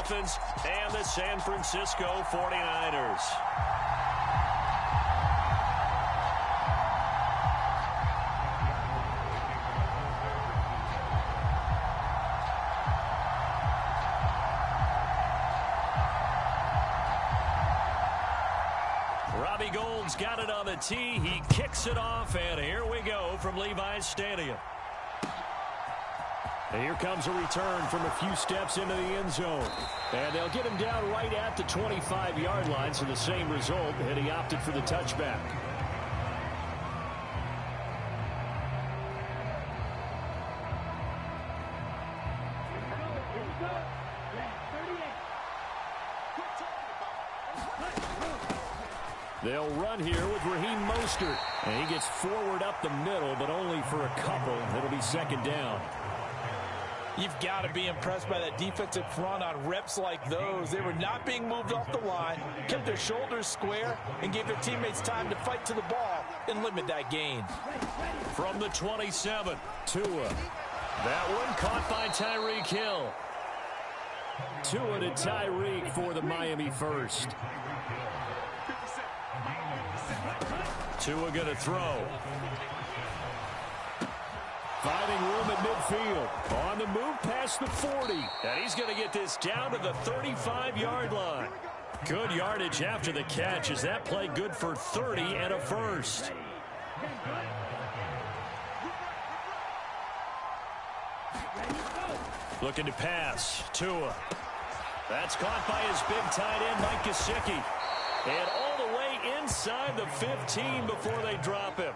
Dolphins and the San Francisco 49ers. Robbie Gould's got it on the tee. He kicks it off, and here we go from Levi's Stadium. And here comes a return from a few steps into the end zone. And they'll get him down right at the 25-yard line, so the same result, and he opted for the touchback. They'll run here with Raheem Mostert. And he gets forward up the middle, but only for a couple. It'll be second down. You've got to be impressed by that defensive front on reps like those. They were not being moved off the line, kept their shoulders square, and gave their teammates time to fight to the ball and limit that gain. From the 27, Tua. That one caught by Tyreek Hill. Tua to Tyreek for the Miami first. Tua going to throw. Finding room at midfield. On the move past the 40. And he's going to get this down to the 35-yard line. Good yardage after the catch. Is that play good for 30 and a first? Looking to pass. Tua. That's caught by his big tight end, Mike Gesicki. And all the way inside the 15 before they drop him.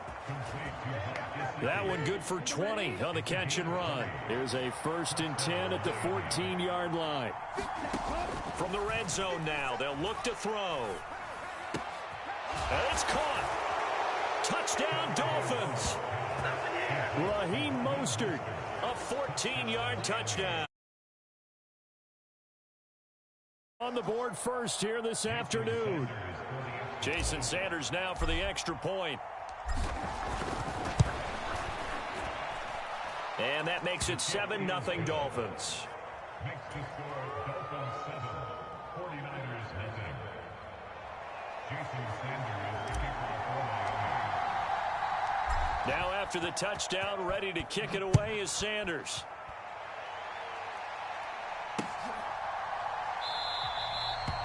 That one good for 20 on the catch and run. Here's a 1st and 10 at the 14-yard line. From the red zone now, they'll look to throw. And it's caught. Touchdown, Dolphins. Raheem Mostert, a 14-yard touchdown. On the board first here this afternoon. Jason Sanders now for the extra point. And that makes it 7-0 Dolphins. Next to score, Dolphins 7, 49ers nothing. Jason Sanders, the kicker for Miami. Now after the touchdown, ready to kick it away is Sanders.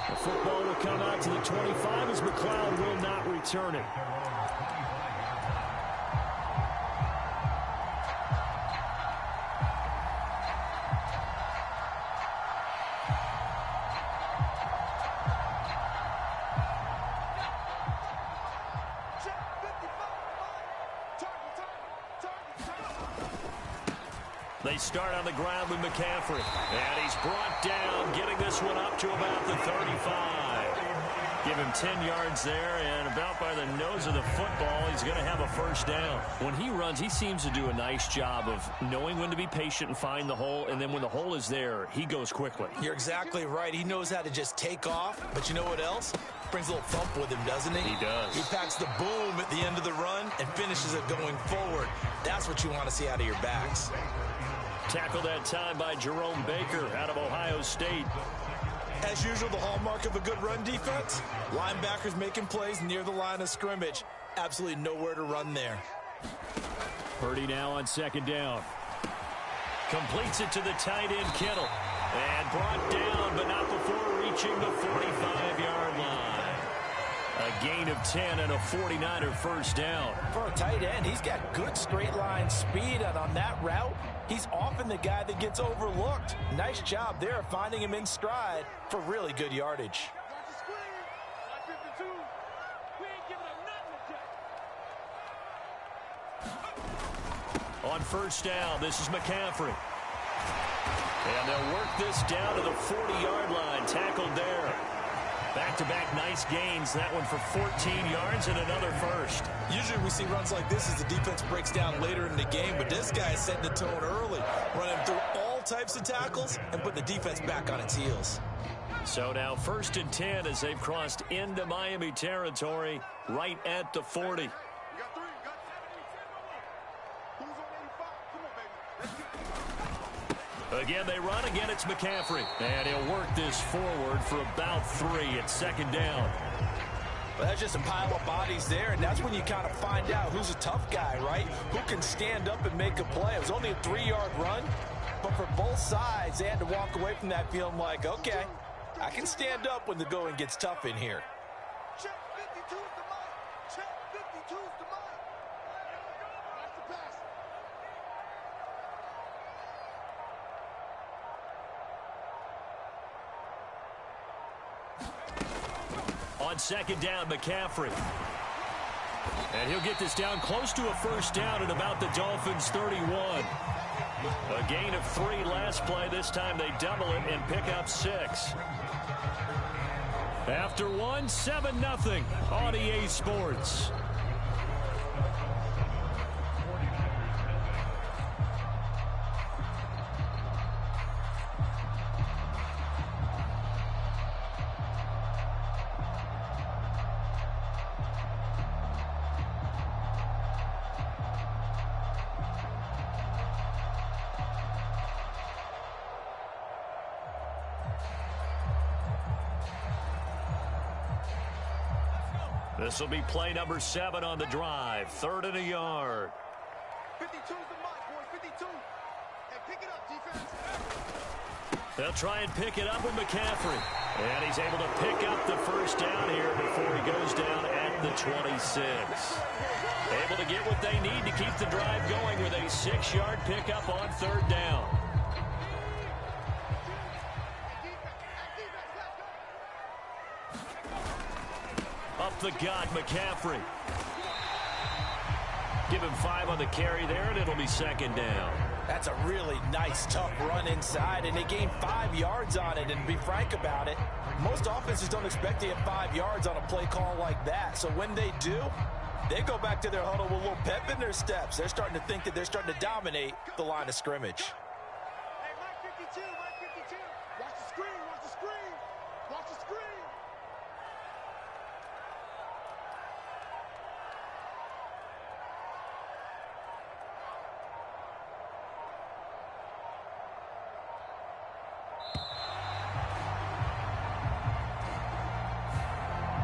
The football will come out to the 25 as McLeod will not return it. They start on the ground with McCaffrey. And he's brought down, getting this one up to about the 35. Give him 10 yards there, and about by the nose of the football, he's going to have a first down. When he runs, he seems to do a nice job of knowing when to be patient and find the hole, and then when the hole is there, he goes quickly. You're exactly right. He knows how to just take off, but you know what else? Brings a little thump with him, doesn't he? He does. He packs the boom at the end of the run and finishes it going forward. That's what you want to see out of your backs. Tackled that time by Jerome Baker out of Ohio State. As usual, the hallmark of a good run defense, linebackers making plays near the line of scrimmage. Absolutely nowhere to run there. Purdy now on second down. Completes it to the tight end, Kittle. And brought down, but not before reaching the 45-yard line. A gain of 10 and a 49er first down. For a tight end, he's got good straight line speed, and on that route, he's often the guy that gets overlooked. Nice job there finding him in stride for really good yardage. On first down, this is McCaffrey. And they'll work this down to the 40-yard line. Tackled there. Back-to-back nice gains. That one for 14 yards and another first. Usually we see runs like this as the defense breaks down later in the game, but this guy is setting the tone early, running through all types of tackles and putting the defense back on its heels. So now 1st and 10 as they've crossed into Miami territory right at the 40. Again, they run. Again, it's McCaffrey. And he'll work this forward for about 3. It's second down. Well, that's just a pile of bodies there, and that's when you kind of find out who's a tough guy, right? Who can stand up and make a play. It was only a 3-yard run, but for both sides, they had to walk away from that feeling like, okay, I can stand up when the going gets tough in here. Check 52 is the mark. Check 52 is the mark. That's the pass. On second down, McCaffrey. And he'll get this down close to a first down at about the Dolphins' 31. A gain of 3 last play. This time they double it and pick up 6. After 1, 7-0 on EA Sports. This will be play number 7 on the drive. 3rd and a yard. 52 is the mark, boys. 52. Hey, pick it up, defense. They'll try and pick it up with McCaffrey. And he's able to pick up the first down here before he goes down at the 26. Able to get what they need to keep the drive going with a 6-yard pickup on 3rd down. Up the gut, McCaffrey. Give him 5 on the carry there, and it'll be second down. That's a really nice, tough run inside, and they gained 5 yards on it. And to be frank about it, most offenses don't expect to get 5 yards on a play call like that. So when they do, they go back to their huddle with a little pep in their steps. They're starting to think that they're starting to dominate the line of scrimmage. Hey, Mike 52, Mike 52. Watch the screen, watch the screen. Watch the screen.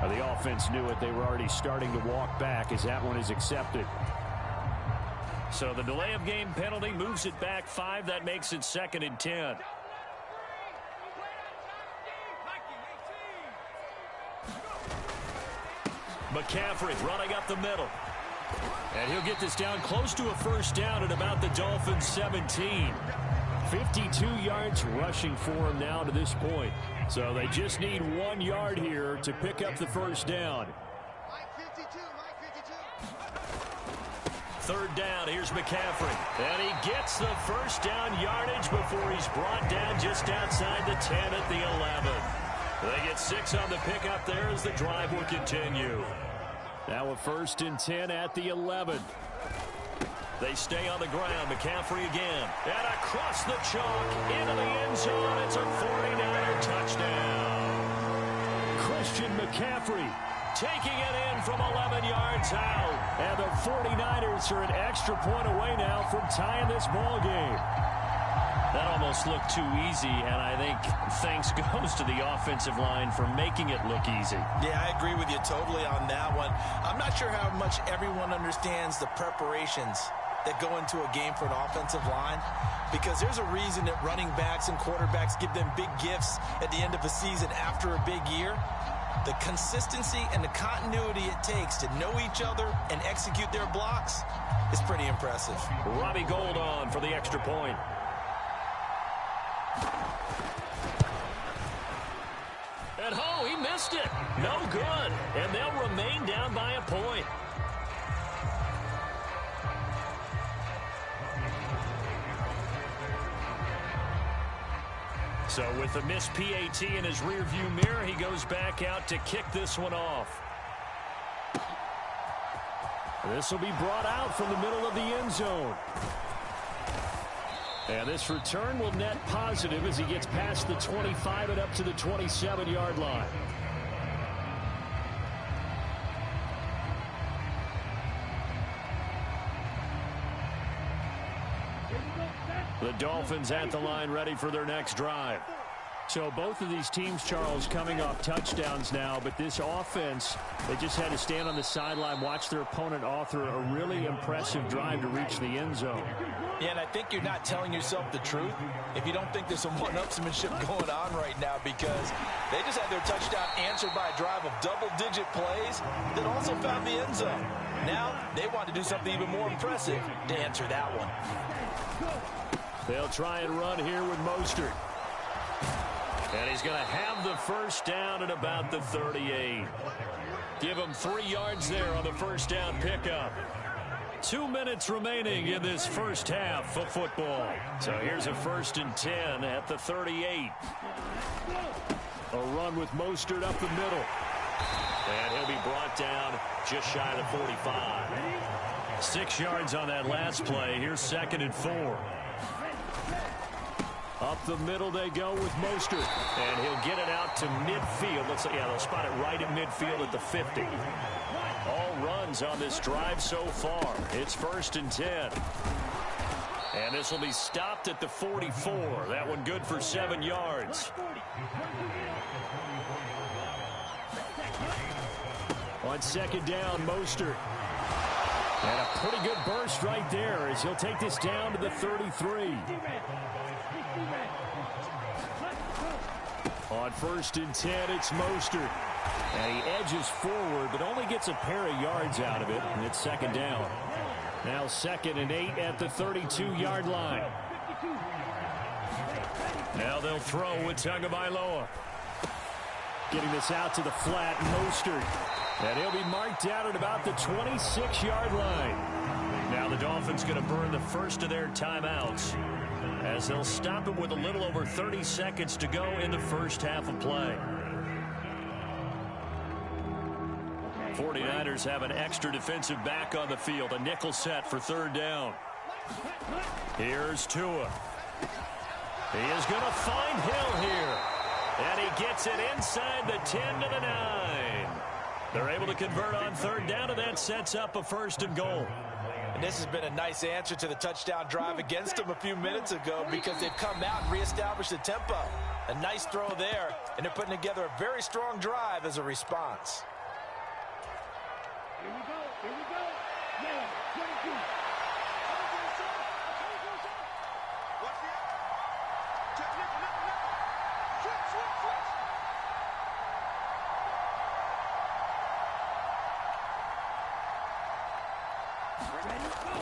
The offense knew it. They were already starting to walk back as that one is accepted. So the delay of game penalty moves it back 5. That makes it 2nd and 10. McCaffrey running up the middle. And he'll get this down close to a first down at about the Dolphins' 17. 52 yards rushing for him now to this point. So they just need 1 yard here to pick up the first down. Mike 52, Mike 52. 3rd down, here's McCaffrey. And he gets the first down yardage before he's brought down just outside the 10 at the 11. They get 6 on the pickup there as the drive will continue. Now a 1st and 10 at the 11. They stay on the ground. McCaffrey again. And across the chalk into the end zone. It's a 49er touchdown. Christian McCaffrey taking it in from 11 yards out. And the 49ers are an extra point away now from tying this ball game. That almost looked too easy, and I think thanks goes to the offensive line for making it look easy. Yeah, I agree with you totally on that one. I'm not sure how much everyone understands the preparations that go into a game for an offensive line, because there's a reason that running backs and quarterbacks give them big gifts at the end of a season after a big year. The consistency and the continuity it takes to know each other and execute their blocks is pretty impressive. Robbie Gould on for the extra point. And oh, he missed it. No good. And they'll remain down by a point. So with the missed PAT in his rearview mirror, he goes back out to kick this one off. This will be brought out from the middle of the end zone. And this return will net positive as he gets past the 25 and up to the 27-yard line. The Dolphins at the line ready for their next drive. So both of these teams, Charles, coming off touchdowns now, but this offense, they just had to stand on the sideline, watch their opponent author a really impressive drive to reach the end zone. Yeah, and I think you're not telling yourself the truth if you don't think there's some one-upsmanship going on right now, because they just had their touchdown answered by a drive of double-digit plays that also found the end zone. Now they want to do something even more impressive to answer that one. They'll try and run here with Mostert. And he's going to have the first down at about the 38. Give him 3 yards there on the first down pickup. 2 minutes remaining in this first half of football. So here's a 1st and 10 at the 38. A run with Mostert up the middle. And he'll be brought down just shy of the 45. 6 yards on that last play. Here's 2nd and 4. Up the middle they go with Mostert. And he'll get it out to midfield. Looks like, yeah, they'll spot it right at midfield at the 50. All runs on this drive so far. It's 1st and 10. And this will be stopped at the 44. That one good for 7 yards. On 2nd down, Mostert. And a pretty good burst right there as he'll take this down to the 33. On 1st and 10, it's Mostert. And he edges forward, but only gets a pair of yards out of it, and it's 2nd down. Now 2nd and 8 at the 32-yard line. Now they'll throw with Tagovailoa. Getting this out to the flat, Mostert. And he'll be marked out at about the 26-yard line. Now the Dolphins going to burn the first of their timeouts, as they'll stop it with a little over 30 seconds to go in the first half of play. 49ers have an extra defensive back on the field. A nickel set for 3rd down. Here's Tua. He is going to find Hill here. And he gets it inside the 10 to the 9. They're able to convert on 3rd down, and that sets up a 1st and goal. And this has been a nice answer to the touchdown drive against them a few minutes ago, because they've come out and reestablished the tempo. A nice throw there, and they're putting together a very strong drive as a response. Here we go. Here we go. Yeah, 22. Watch it. Check it. Switch.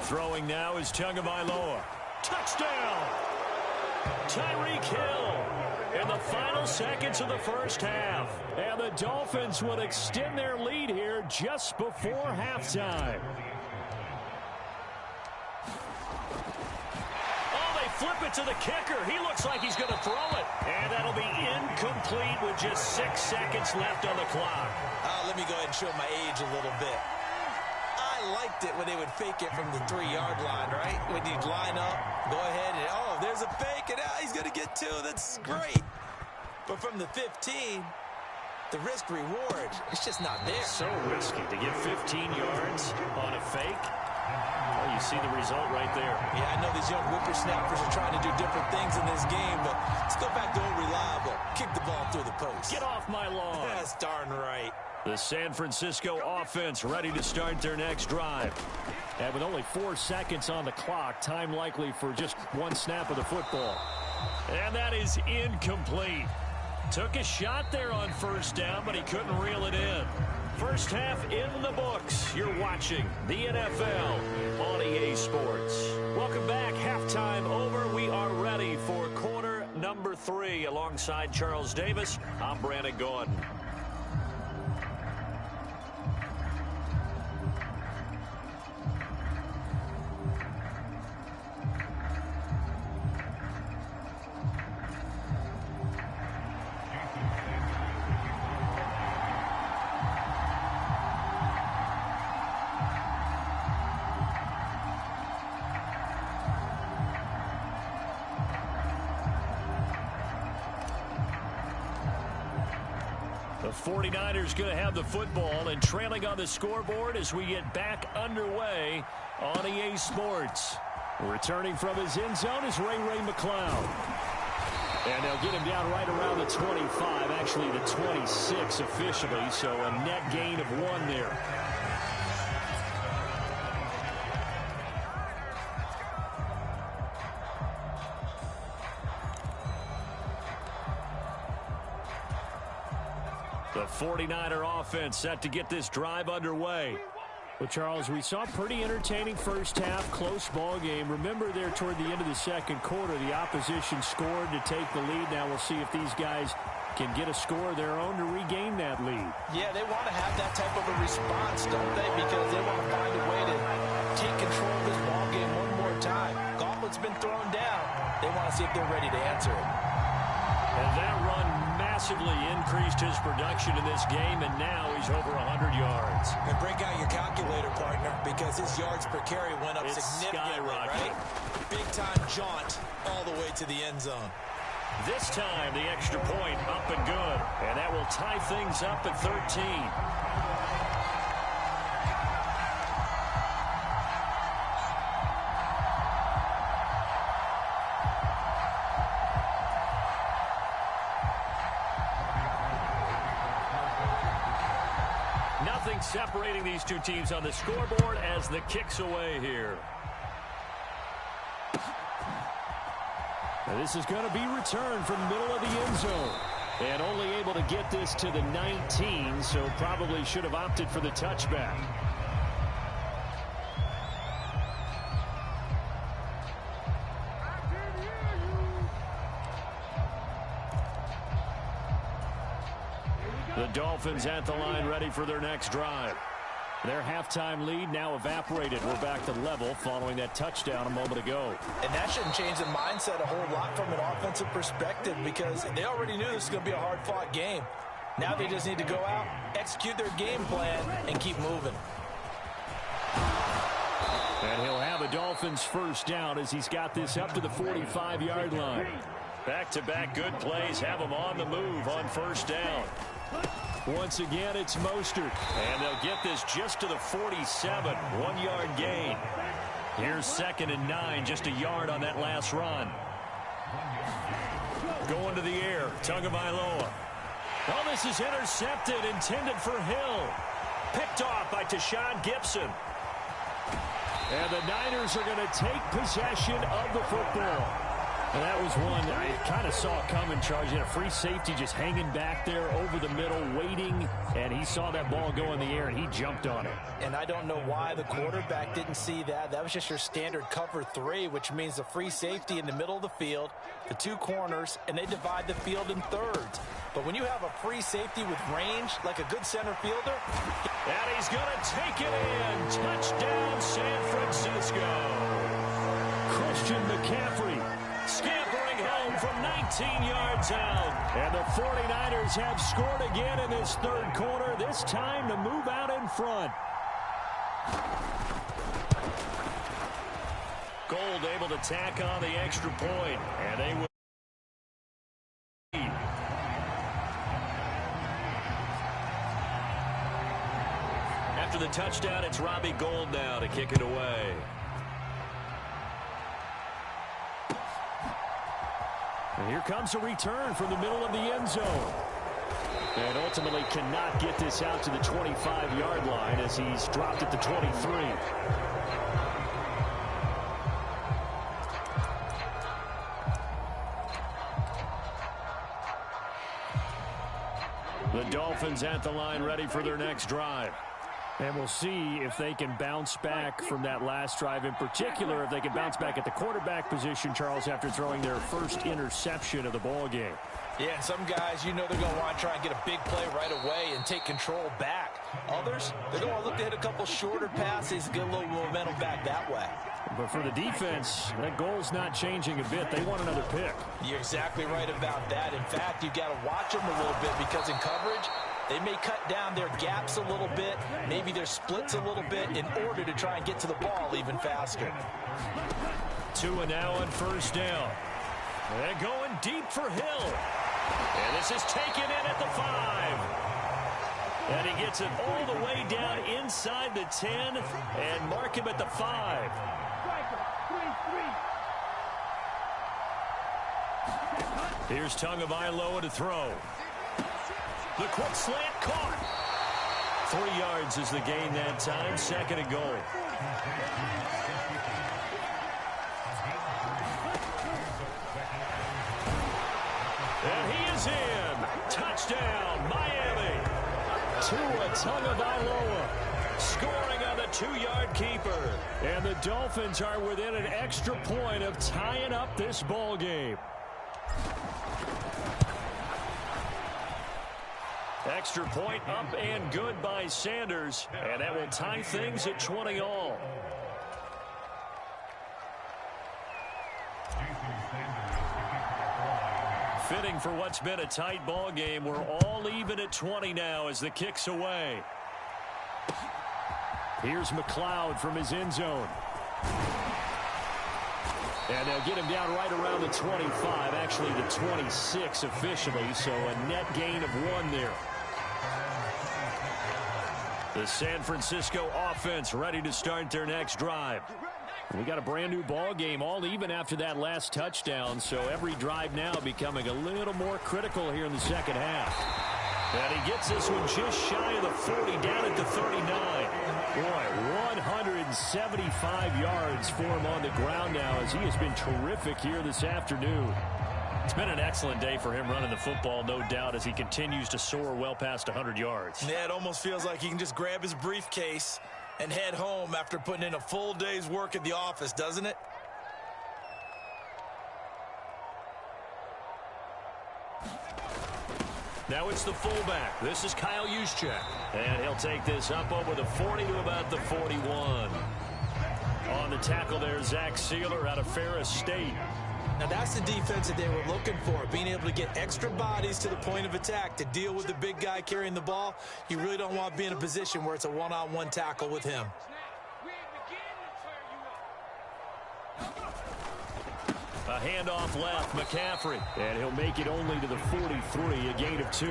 Throwing now is Tagovailoa. Touchdown! Tyreek Hill in the final seconds of the first half. And the Dolphins will extend their lead here just before halftime. Oh, they flip it to the kicker. He looks like he's going to throw it. And that'll be incomplete with just 6 seconds left on the clock. Let me go ahead and show my age a little bit. I liked it when they would fake it from the 3-yard line, right? When you'd line up, go ahead and, oh, there's a fake, and he's going to get 2. That's great. But from the 15, the risk-reward, it's just not there. So risky to get 15 yards on a fake. Well, you see the result right there. Yeah, I know these young whippersnappers are trying to do different things in this game, but let's go back to old reliable. Kick the ball through the post. Get off my lawn. That's darn right. The San Francisco offense ready to start their next drive. And with only 4 seconds on the clock, time likely for just 1 snap of the football. And that is incomplete. Took a shot there on 1st down, but he couldn't reel it in. First half in the books. You're watching the NFL on EA Sports. Welcome back. Halftime over. We are ready for quarter number 3. Alongside Charles Davis, I'm Brandon Gordon. The 49ers going to have the football and trailing on the scoreboard as we get back underway on EA Sports. Returning from his end zone is Ray McCloud. And they'll get him down right around the 25, actually the 26 officially, so a net gain of 1 there. The 49er offense set to get this drive underway. Well, Charles, we saw a pretty entertaining first half, close ball game. Remember there toward the end of the second quarter, the opposition scored to take the lead. Now we'll see if these guys can get a score of their own to regain that lead. Yeah, they want to have that type of a response, don't they? Because they want to find a way to take control of this ball game one more time. Gauntlet's been thrown down. They want to see if they're ready to answer it. And that run massively increased his production in this game, and now he's over 100 yards. And break out your calculator, partner, because his yards per carry went up significantly, right? Big-time jaunt all the way to the end zone. This time, the extra point up and good. And that will tie things up at 13. Nothing separating these two teams on the scoreboard as the kick's away here. Now this is going to be returned from the middle of the end zone. And only able to get this to the 19, so probably should have opted for the touchback. The Dolphins at the line ready for their next drive. Their halftime lead now evaporated. We're back to level following that touchdown a moment ago. And that shouldn't change the mindset a whole lot from an offensive perspective because they already knew this was going to be a hard-fought game. Now they just need to go out, execute their game plan, and keep moving. And he'll have a Dolphins first down as he's got this up to the 45-yard line. Back-to-back good plays have them on the move on first down. Once again, it's Mostert. And they'll get this just to the 47, 1-yard gain. Here's 2nd and 9, just a yard on that last run. Going to the air, Tagovailoa. Oh, this is intercepted, intended for Hill. Picked off by Tashawn Gibson. And the Niners are going to take possession of the football. And that was one I kind of saw coming, Charles. He had a free safety just hanging back there over the middle, waiting, and he saw that ball go in the air, and he jumped on it. And I don't know why the quarterback didn't see that. That was just your standard cover 3, which means the free safety in the middle of the field, the 2 corners, and they divide the field in thirds. But when you have a free safety with range, like a good center fielder, and he's going to take it in. Touchdown, San Francisco. Christian McCaffrey scampering home from 19 yards out. And the 49ers have scored again in this third quarter, this time to move out in front. Gold able to tack on the extra point, and they will. After the touchdown, it's Robbie Gould now to kick it away. And here comes a return from the middle of the end zone. And ultimately cannot get this out to the 25-yard line as he's dropped at the 23. The Dolphins at the line ready for their next drive. And we'll see if they can bounce back from that last drive. In particular, if they can bounce back at the quarterback position, Charles, after throwing their first interception of the ball game. Yeah, and some guys, you know they're going to want to try and get a big play right away and take control back. Others, they're going to look to hit a couple shorter passes, get a little momentum back that way. But for the defense, that goal's not changing a bit. They want another pick. You're exactly right about that. In fact, you've got to watch them a little bit because in coverage, they may cut down their gaps a little bit, maybe their splits a little bit in order to try and get to the ball even faster. Tua now on first down. They're going deep for Hill. And this is taken in at the 5. And he gets it all the way down inside the 10 and mark him at the 5. Here's Tagovailoa to throw. The quick slant caught. 3 yards is the gain that time. 2nd and goal. And he is in. Touchdown, Miami. Tua Tagovailoa scoring on the 2-yard keeper. And the Dolphins are within an extra point of tying up this ball game. Extra point up and good by Sanders. And that will tie things at 20 all. Fitting for what's been a tight ball game. We're all even at 20 now as the kick's away. Here's McLeod from his end zone. And they'll get him down right around the 25, actually the 26 officially, so a net gain of 1 there. The San Francisco offense ready to start their next drive. We got a brand new ball game, all even after that last touchdown, so every drive now becoming a little more critical here in the second half. And he gets this one just shy of the 40, down at the 39. Boy, 175 yards for him on the ground now as he has been terrific here this afternoon. It's been an excellent day for him running the football, no doubt, as he continues to soar well past 100 yards. Yeah, it almost feels like he can just grab his briefcase and head home after putting in a full day's work at the office, doesn't it? Now it's the fullback. This is Kyle Juszczyk. And he'll take this up over the 40 to about the 41. On the tackle there, Zach Sealer out of Ferris State. Now that's the defense that they were looking for, being able to get extra bodies to the point of attack to deal with the big guy carrying the ball. You really don't want to be in a position where it's a one-on-one tackle with him. A handoff left, McCaffrey. And he'll make it only to the 43, a gain of 2.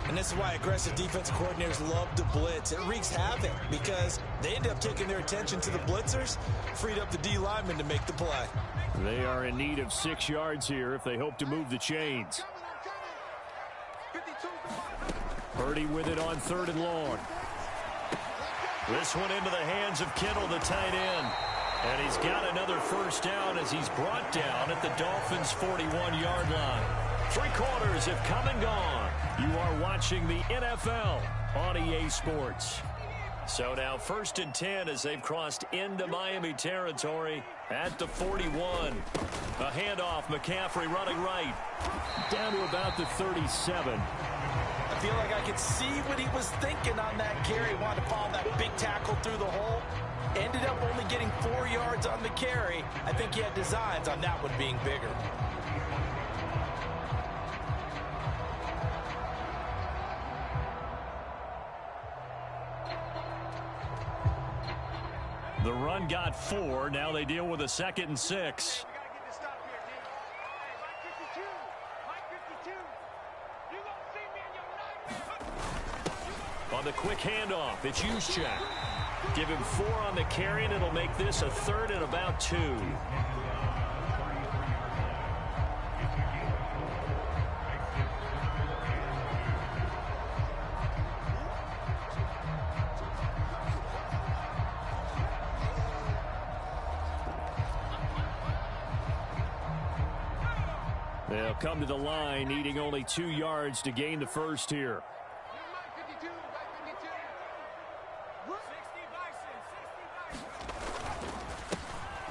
And this is why aggressive defensive coordinators love to blitz. It wreaks havoc because they end up taking their attention to the blitzers, freed up the D lineman to make the play. They are in need of 6 yards here if they hope to move the chains. Purdy with it on 3rd and long. This one into the hands of Kittle, the tight end. And he's got another first down as he's brought down at the Dolphins' 41-yard line. 3 quarters have come and gone. You are watching the NFL on EA Sports. So now 1st and 10 as they've crossed into Miami territory at the 41. A handoff, McCaffrey running right. Down to about the 37. I feel like I could see what he was thinking on that carry. Wanted to follow that big tackle through the hole. Ended up only getting 4 yards on the carry. I think he had designs on that one being bigger. The run got 4. Now they deal with a 2nd and 6. On the quick handoff, it's Juszczyk. Give him 4 on the carry, and it'll make this a 3rd and about 2. They'll come to the line, needing only 2 yards to gain the first here.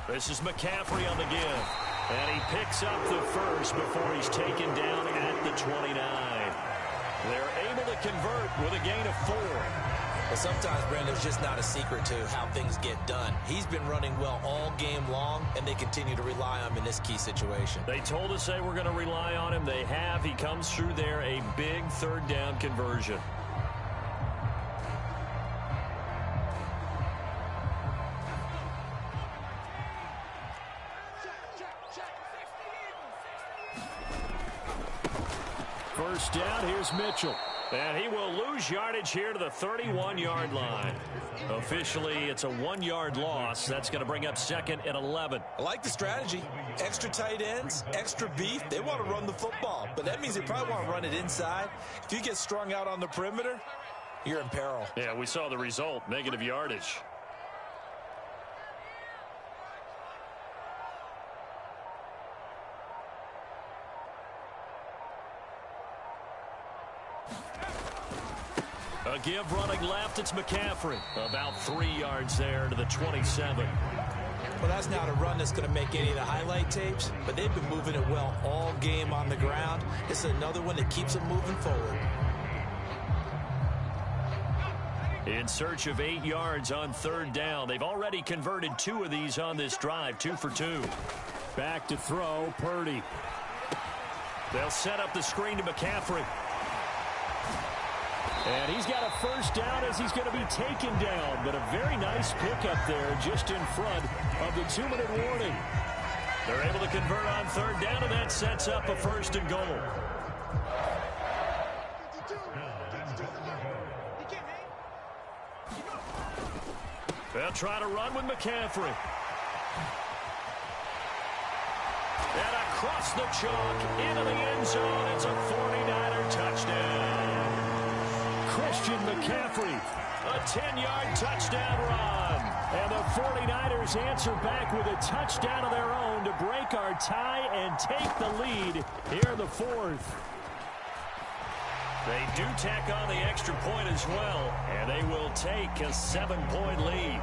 This is McCaffrey on the give. And he picks up the first before he's taken down at the 29. They're able to convert with a gain of 4. But sometimes, Brandon, it's just not a secret to how things get done. He's been running well all game long, and they continue to rely on him in this key situation. They told us they were going to rely on him. They have. He comes through there, a big 3rd down conversion. First down, here's Mitchell. And he will lose yardage here to the 31-yard line. Officially, it's a 1-yard loss. That's going to bring up 2nd and 11. I like the strategy. Extra tight ends, extra beef. They want to run the football, but that means they probably want to run it inside. If you get strung out on the perimeter, you're in peril. Yeah, we saw the result, negative yardage. A give running left, it's McCaffrey. About 3 yards there to the 27. Well, that's not a run that's going to make any of the highlight tapes, but they've been moving it well all game on the ground. This is another one that keeps them moving forward. In search of 8 yards on 3rd down. They've already converted 2 of these on this drive, 2 for 2. Back to throw, Purdy. They'll set up the screen to McCaffrey. And he's got a first down as he's going to be taken down. But a very nice pickup there just in front of the 2-minute warning. They're able to convert on 3rd down, and that sets up a 1st and goal. They'll try to run with McCaffrey. And across the chalk into the end zone. It's a 49er touchdown. Christian McCaffrey. A 10-yard touchdown run. And the 49ers answer back with a touchdown of their own to break our tie and take the lead here in the 4th. They do tack on the extra point as well, and they will take a 7-point lead.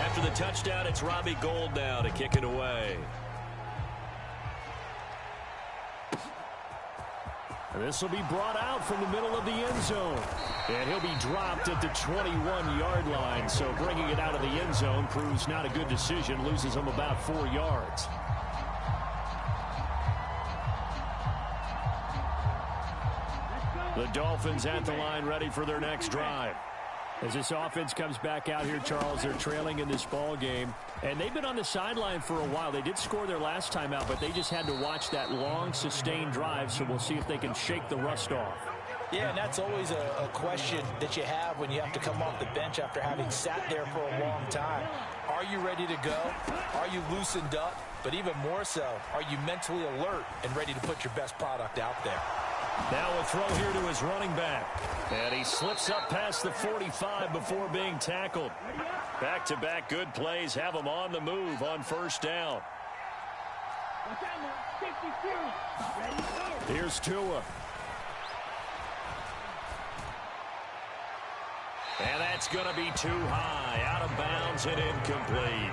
After the touchdown, it's Robbie Gould now to kick it away. This will be brought out from the middle of the end zone. And he'll be dropped at the 21-yard line. So bringing it out of the end zone proves not a good decision. Loses him about 4 yards. The Dolphins at the line ready for their next drive. As this offense comes back out here, Charles, they're trailing in this ball game. And they've been on the sideline for a while. They did score their last time out, but they just had to watch that long, sustained drive. So we'll see if they can shake the rust off. Yeah, and that's always a question that you have when you have to come off the bench after having sat there for a long time. Are you ready to go? Are you loosened up? But even more so, are you mentally alert and ready to put your best product out there? Now a throw here to his running back. And he slips up past the 45 before being tackled. Back-to-back good plays have him on the move on 1st down. Here's Tua. And that's going to be too high. Out of bounds and incomplete.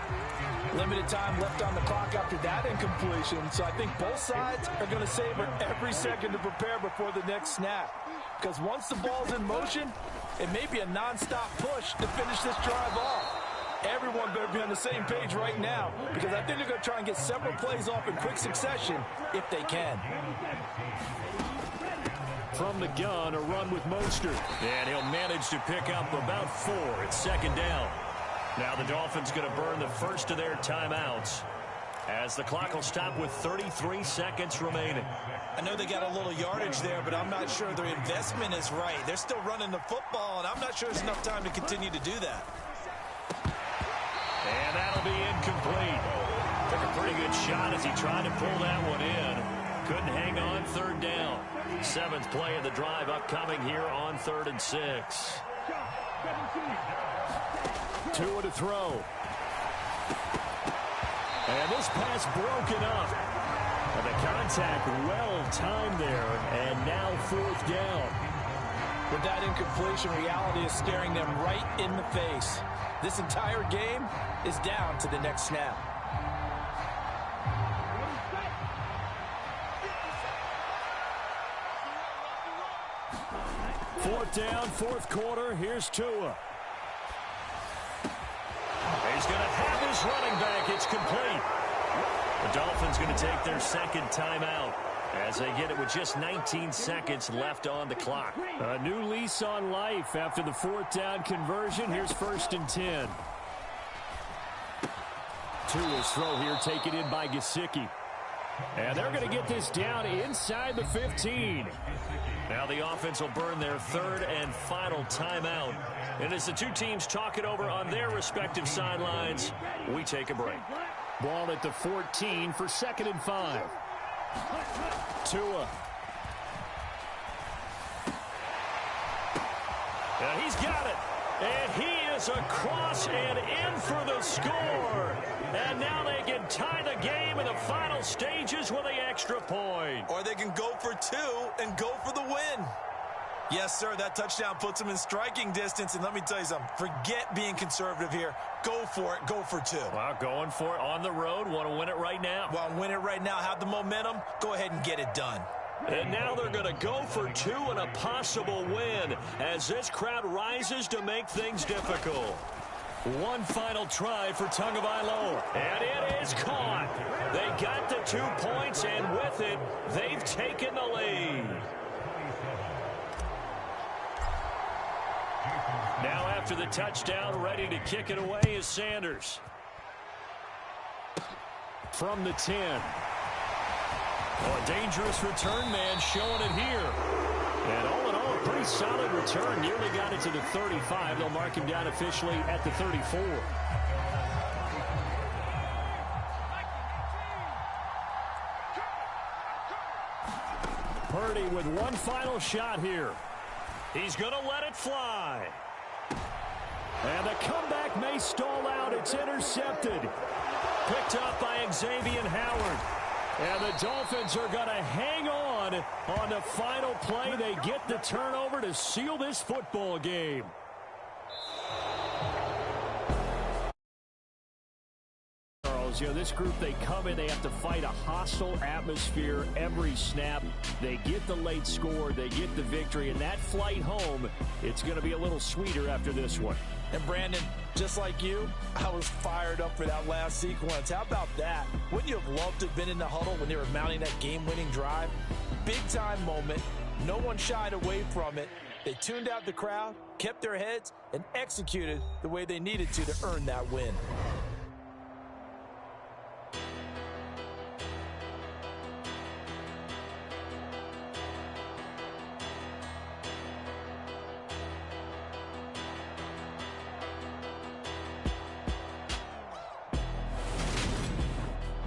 Limited time left on the clock after that incompletion. So I think both sides are going to savor every second to prepare before the next snap. Because once the ball's in motion, it may be a nonstop push to finish this drive off. Everyone better be on the same page right now, because I think they're going to try and get several plays off in quick succession if they can. From the gun, a run with Mostert. And he'll manage to pick up about 4. It's 2nd down. Now the Dolphins going to burn the first of their timeouts as the clock will stop with 33 seconds remaining. I know they got a little yardage there, but I'm not sure their investment is right. They're still running the football, and I'm not sure there's enough time to continue to do that. And that'll be incomplete. Took a pretty good shot as he tried to pull that one in. Couldn't hang on 3rd down. 7th play of the drive upcoming here on 3rd and 6. Tua to throw. And this pass broken up. And the contact well timed there. And now 4th down. With that incompletion, reality is staring them right in the face. This entire game is down to the next snap. Fourth down, 4th quarter. Here's Tua. He's going to have his running back. It's complete. The Dolphins going to take their 2nd timeout as they get it with just 19 seconds left on the clock. A new lease on life after the 4th down conversion. Here's 1st and 10. Tua's throw here taken in by Gesicki. And they're going to get this down inside the 15. Now the offense will burn their third and final timeout. And as the two teams talk it over on their respective sidelines, we take a break. Ball at the 14 for 2nd and 5. Tua. And he's got it. And he is across and in for the score. And now they can tie the game in the final stages with the extra point. Or they can go for 2 and go for the win. Yes, sir, that touchdown puts them in striking distance. And let me tell you something, forget being conservative here. Go for it, go for 2. Well, going for it on the road. Want to win it right now. Well, win it right now, have the momentum, go ahead and get it done. And now they're going to go for 2 and a possible win as this crowd rises to make things difficult. One final try for Tagovailoa, and it is caught. They got the 2 points, and with it, they've taken the lead. Now after the touchdown, ready to kick it away is Sanders. From the 10. Oh, a dangerous return man showing it here. And all in all, a pretty solid return. Nearly got it to the 35. They'll mark him down officially at the 34. Purdy with one final shot here. He's going to let it fly. And the comeback may stall out. It's intercepted. Picked up by Xavier Howard. And the Dolphins are going to hang on the final play. They get the turnover to seal this football game. Charles, you know, this group, they come in, they have to fight a hostile atmosphere every snap. They get the late score, they get the victory, and that flight home, it's going to be a little sweeter after this one. And Brandon, just like you, I was fired up for that last sequence. How about that? Wouldn't you have loved to have been in the huddle when they were mounting that game-winning drive? Big-time moment. No one shied away from it. They tuned out the crowd, kept their heads, and executed the way they needed to earn that win.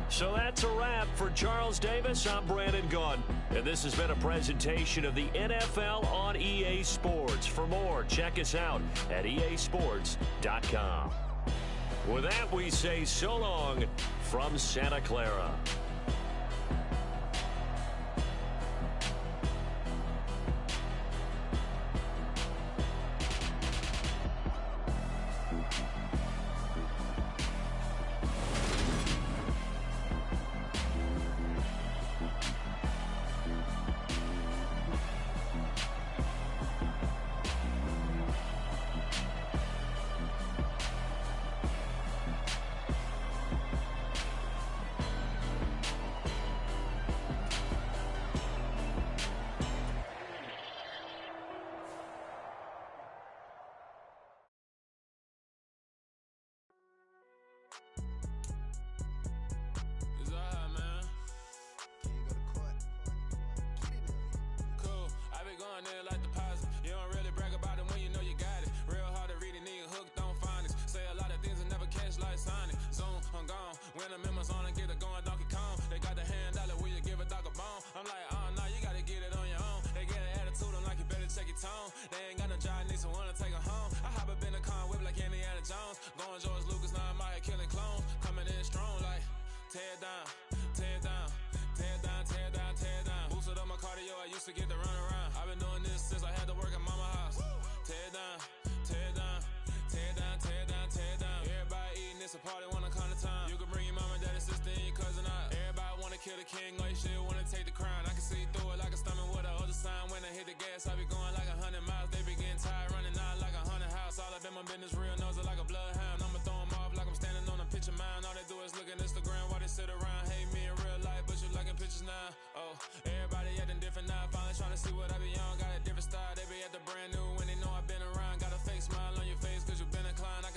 So that's a wrap for Charles Davis. I'm Brandon Gunn. And this has been a presentation of the NFL on EA Sports. For more, check us out at easports.com. With that, we say so long from Santa Clara.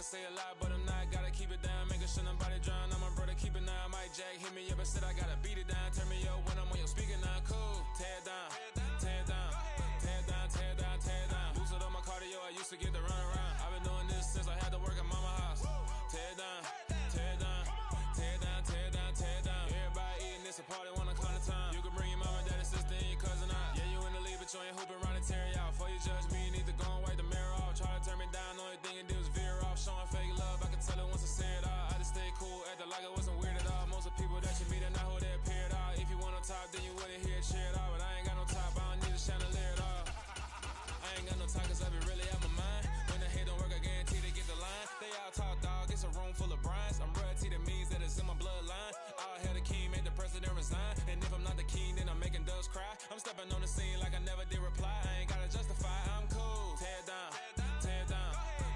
Say a lot, but I'm not. Gotta keep it down, making sure nobody drown. I'm a brother. keep an eye on my jack. Hit me up and said I gotta beat it down. Turn me up when I'm on your speaker now. Cool. Tear it down. Tear it down. Tear it down. Tear it down. Tear it down. Lose it on my cardio. I used to get the run around. I've been doing this since I had to work at mama house. Tear it down. Tear it down. Tear it down. Tear it down. Tear it down. Everybody eating this a party when I come to town. You can bring your mama, daddy, sister, and your cousin out. Yeah, you in the league, but you ain't hooping around and tear you out. Before you judge me, you need to go and wipe the mirror off. Try to turn me down, only thing you do is veer off. Showing fake love, I can tell it once I say it all. I just stay cool, acting like it wasn't weird at all. Most of the people that you meet are not who they appear at all. If you want on top, then you wouldn't hear it cheer at all. But I ain't got no top, I don't need a chandelier at all. I ain't got no time, cause I be really out my mind. When the head don't work, I guarantee they get the line. They all talk, dog, it's a room full of brinds. I'm royalty, that means that it's in my bloodline. All hail the king, make the president resign. And if I'm not the king, then I'm making doves cry. I'm stepping on the scene like I never did reply. I ain't gotta justify, I'm cool. Tear it down, tear it down,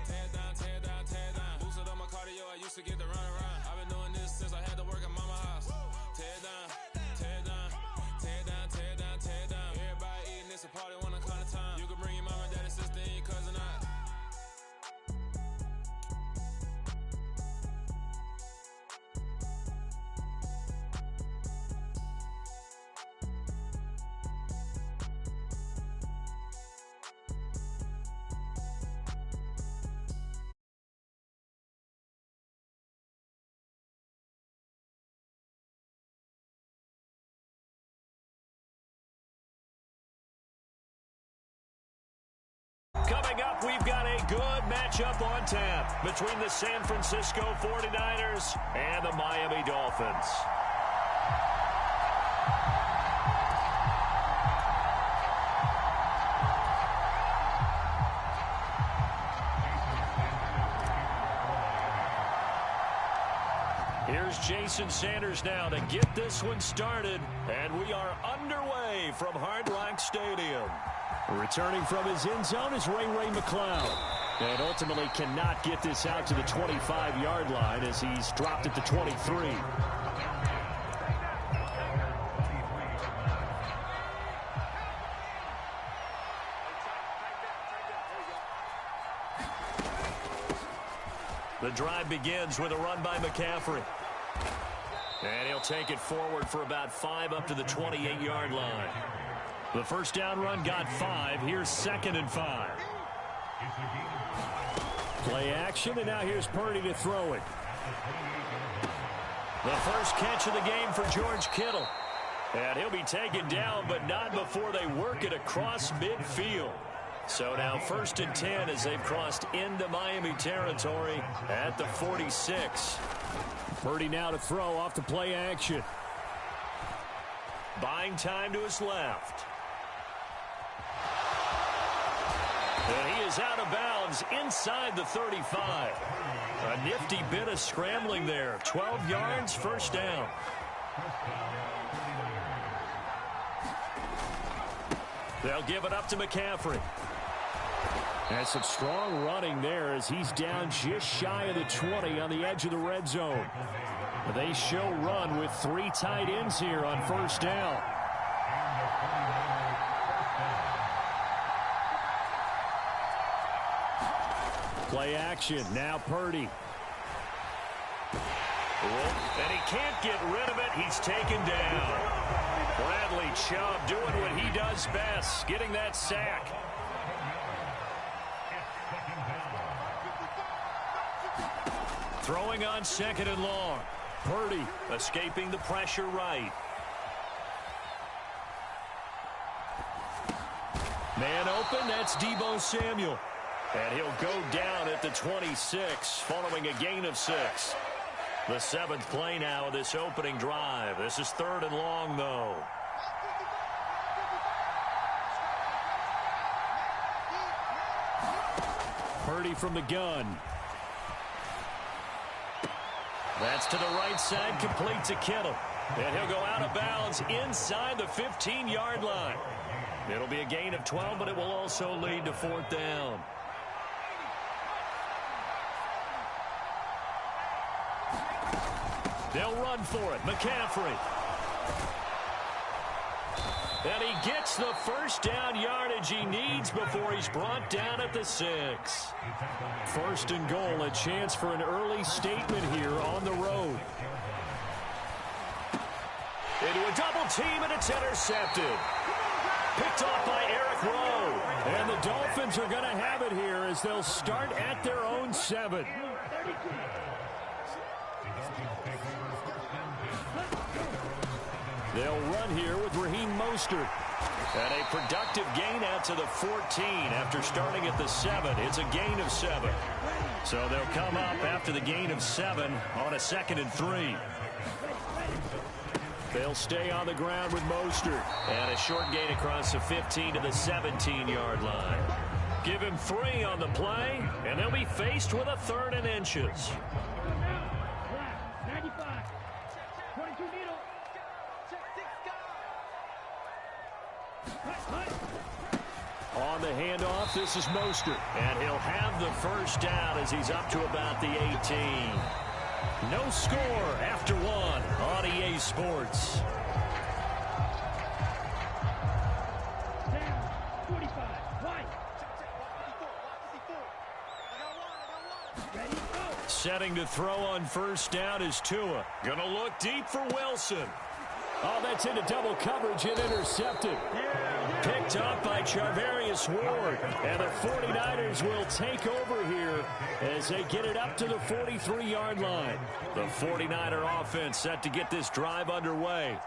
tear it down, tear it down, tear it down. Boost it on my cardio, I used to get the run around. I've been doing this since I had to work at mama house. Tear it down, tear it down, tear it down, tear it down, tear it down. Everybody eating this a party when I come to town. You can bring your mama, daddy, sister, and your cousin out. Coming up, we've got a good matchup on tap between the San Francisco 49ers and the Miami Dolphins. Here's Jason Sanders now to get this one started, and we are underway from Hard Rock Stadium. Returning from his end zone is Ray McCloud. And ultimately cannot get this out to the 25-yard line as he's dropped at the 23. The drive begins with a run by McCaffrey. And he'll take it forward for about 5 up to the 28-yard line. The first down run got 5. Here's 2nd and 5. Play action, and now here's Purdy to throw it. The first catch of the game for George Kittle. And he'll be taken down, but not before they work it across midfield. So now 1st and 10 as they've crossed into Miami territory at the 46. Purdy now to throw off the play action. Buying time to his left. And he is out of bounds inside the 35. A nifty bit of scrambling there. 12 yards, first down. They'll give it up to McCaffrey. And some strong running there as he's down just shy of the 20 on the edge of the red zone. They show run with 3 tight ends here on first down. Play action. Now Purdy. And he can't get rid of it. He's taken down. Bradley Chubb doing what he does best, getting that sack. Throwing on 2nd and long. Purdy escaping the pressure right. Man open, that's Deebo Samuel. And he'll go down at the 26 following a gain of 6. The 7th play now of this opening drive. This is 3rd and long, though. Purdy from the gun. That's to the right side, complete to Kittle. And he'll go out of bounds inside the 15-yard line. It'll be a gain of 12, but it will also lead to 4th down. They'll run for it. McCaffrey. And he gets the first down yardage he needs before he's brought down at the 6. 1st and goal, a chance for an early statement here on the road. Into a double team, and it's intercepted. Picked off by Eric Rowe. And the Dolphins are going to have it here as they'll start at their own 7. They'll run here with Raheem Mostert. And a productive gain out to the 14 after starting at the 7. It's a gain of 7. So they'll come up after the gain of 7 on a 2nd and 3. They'll stay on the ground with Mostert. And a short gain across the 15 to the 17-yard line. Give him 3 on the play, and they'll be faced with a 3rd and inches. On the handoff, this is Mostert. And he'll have the first down as he's up to about the 18. No score after 1 on EA Sports. Setting to throw on first down is Tua. Gonna look deep for Wilson. Oh, that's into double coverage and intercepted. Picked up by Charvarius Ward. And the 49ers will take over here as they get it up to the 43-yard line. The 49er offense set to get this drive underway.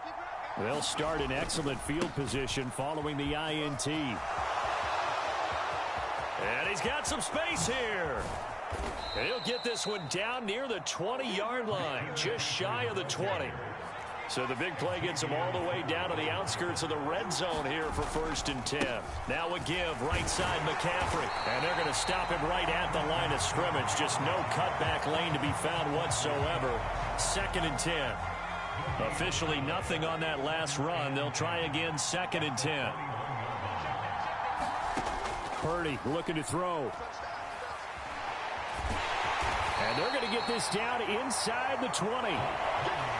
They'll start in excellent field position following the INT. And he's got some space here. And he'll get this one down near the 20-yard line, just shy of the 20. So the big play gets him all the way down to the outskirts of the red zone here for 1st and 10. Now a give, right side McCaffrey. And they're going to stop him right at the line of scrimmage. Just no cutback lane to be found whatsoever. 2nd and 10. Officially nothing on that last run. They'll try again, 2nd and 10. Purdy looking to throw. And they're going to get this down inside the 20.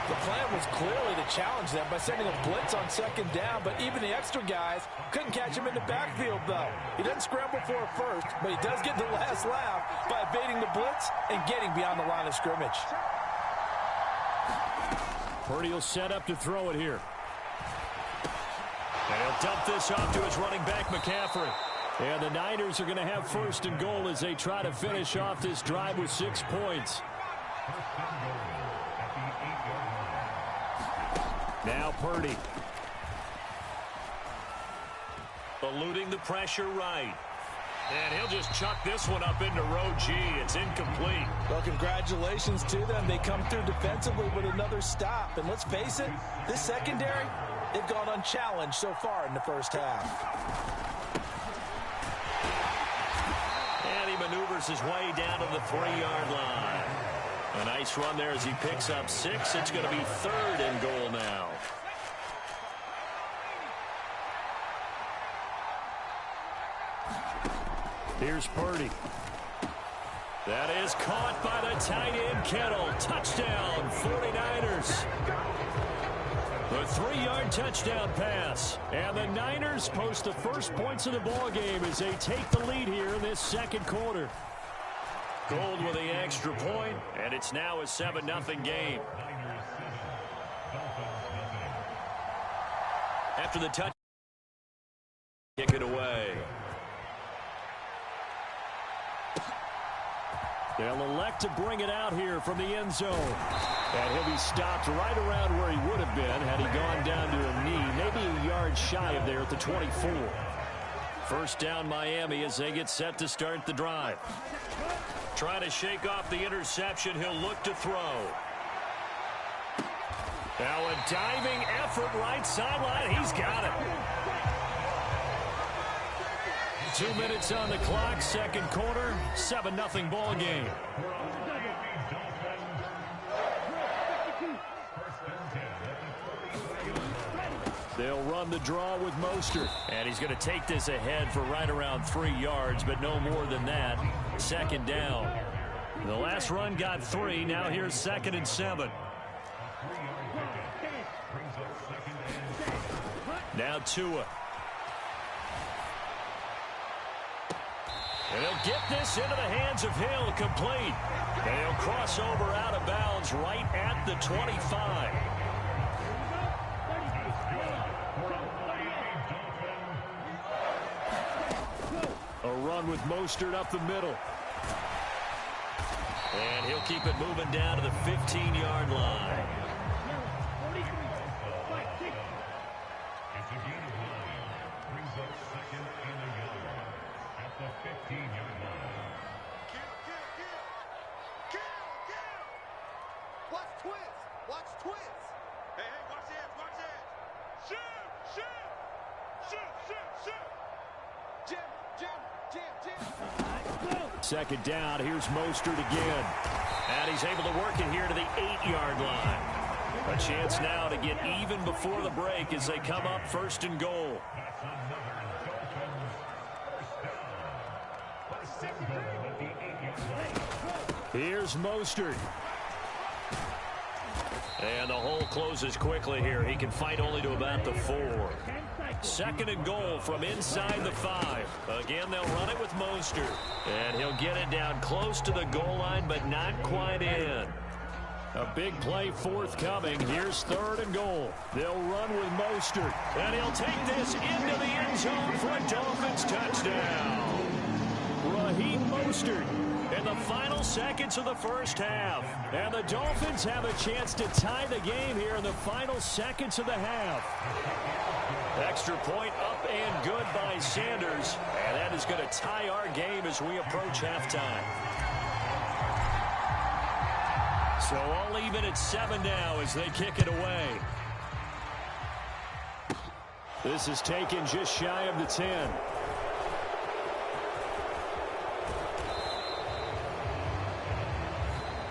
The plan was clearly to challenge them by sending a blitz on 2nd down, but even the extra guys couldn't catch him in the backfield, though. He doesn't scramble for a first, but he does get the last laugh by evading the blitz and getting beyond the line of scrimmage. Purdy will set up to throw it here. And he'll dump this off to his running back, McCaffrey. And the Niners are going to have 1st and goal as they try to finish off this drive with 6 points. Now Purdy. Eluding the pressure right. And he'll just chuck this one up into row G. It's incomplete. Well, congratulations to them. They come through defensively with another stop. And let's face it, this secondary, they've gone unchallenged so far in the first half. And he maneuvers his way down to the 3-yard line. A nice run there as he picks up 6. It's going to be 3rd and goal now. Here's Purdy. That is caught by the tight end Kittle. Touchdown, 49ers. The 3-yard touchdown pass. And the Niners post the first points of the ball game as they take the lead here in this 2nd quarter. Gold with the extra point, and it's now a 7-0 game. After the touch, kick it away. They'll elect to bring it out here from the end zone. And he'll be stopped right around where he would have been had he gone down to a knee, maybe a yard shy of there at the 24. 1st down Miami as they get set to start the drive. Trying to shake off the interception, he'll look to throw. Now a diving effort right sideline. He's got it. 2 minutes on the clock, 2nd quarter, 7-0 ball game. They'll run the draw with Mostert. And he's going to take this ahead for right around 3 yards, but no more than that. 2nd down. The last run got 3. Now here's 2nd and 7. Now Tua. And he'll get this into the hands of Hill, complete. And he'll cross over out of bounds right at the 25. run with Mostert up the middle. And he'll keep it moving down to the 15-yard line. It's a gain of 9. Brings up second and a yard at the 15-yard line. Kill. Watch twist. Watch twist. Hey, watch this. Shoot. Jim. Second down. Here's Mostert again. And he's able to work it here to the 8-yard line. A chance now to get even before the break as they come up first and goal. That's another Dolphins first down. First and goal at the 8-yard line. Here's Mostert. And the hole closes quickly here. He can fight only to about the 4. Second and goal from inside the 5. Again, they'll run it with Mostert. And he'll get it down close to the goal line, but not quite in. A big play forthcoming. Here's third and goal. They'll run with Mostert. And he'll take this into the end zone for a Dolphins touchdown. Raheem Mostert in the final seconds of the first half. And the Dolphins have a chance to tie the game here in the final seconds of the half. Extra point up and good by Sanders. And that is going to tie our game as we approach halftime. So all even at 7 now as they kick it away. This is taken just shy of the 10.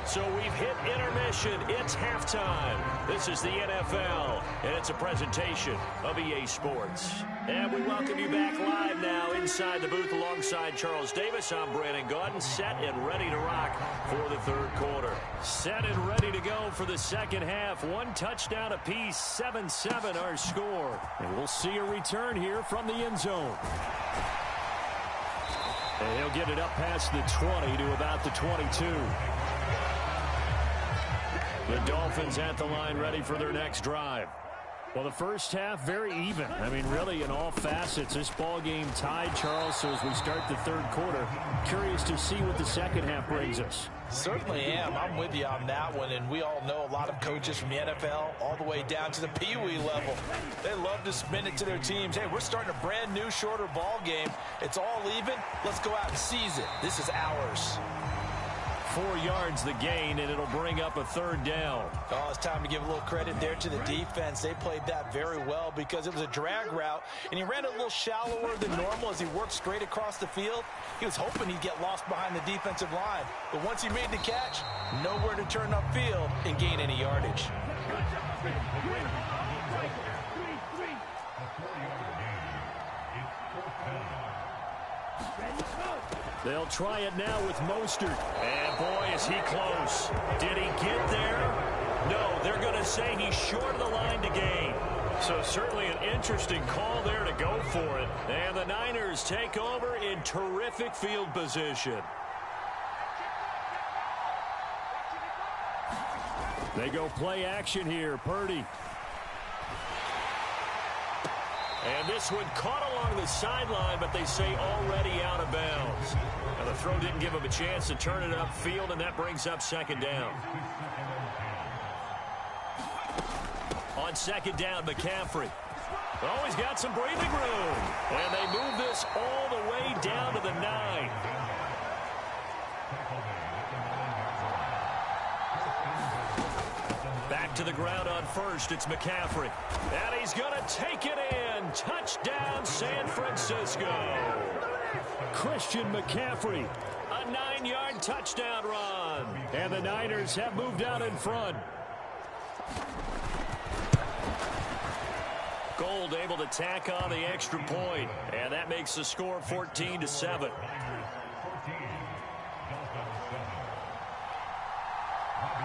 So we've hit intermission. It's halftime. This is the NFL, and it's a presentation of EA Sports. And we welcome you back live now inside the booth alongside Charles Davis. I'm Brandon Gaudin, set and ready to rock for the third quarter. Set and ready to go for the second half. One touchdown apiece, 7-7 our score. And we'll see a return here from the end zone. And he'll get it up past the 20 to about the 22. The Dolphins at the line ready for their next drive. Well, the first half, very even. I mean, really, in all facets, this ball game tied, Charles. So as we start the third quarter, curious to see what the second half brings us. Certainly am. I'm with you on that one. And we all know a lot of coaches from the NFL all the way down to the Pee Wee level. They love to spin it to their teams. Hey, we're starting a brand new, shorter ball game. It's all even. Let's go out and seize it. This is ours. 4 yards the gain, and it'll bring up a third down. Oh, it's time to give a little credit there to the defense. They played that very well because it was a drag route, and he ran a little shallower than normal as he worked straight across the field. He was hoping he'd get lost behind the defensive line. But once he made the catch, nowhere to turn upfield and gain any yardage. They'll try it now with Mostert. And boy, is he close. Did he get there? No, they're going to say he's short of the line to gain. So certainly an interesting call there to go for it. And the Niners take over in terrific field position. They go play action here. Purdy. And this one caught along the sideline, but they say already out of bounds. Now the throw didn't give him a chance to turn it upfield, and that brings up second down. On second down, McCaffrey. Oh, he's got some breathing room. And they move this all the way down to the 9. Back to the ground on first. It's McCaffrey. And he's going to take it in. Touchdown, San Francisco. Christian McCaffrey. A 9-yard touchdown run. And the Niners have moved out in front. Gold able to tack on the extra point. And that makes the score 14-7.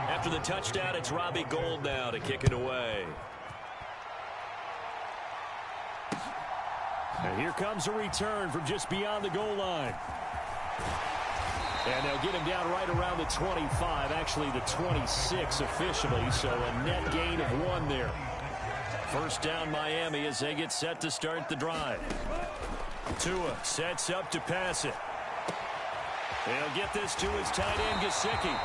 After the touchdown, it's Robbie Gould now to kick it away. And here comes a return from just beyond the goal line. And they'll get him down right around the 25, actually the 26 officially, so a net gain of 1 there. First down Miami as they get set to start the drive. Tua sets up to pass it. He'll get this to his tight end, Gesicki.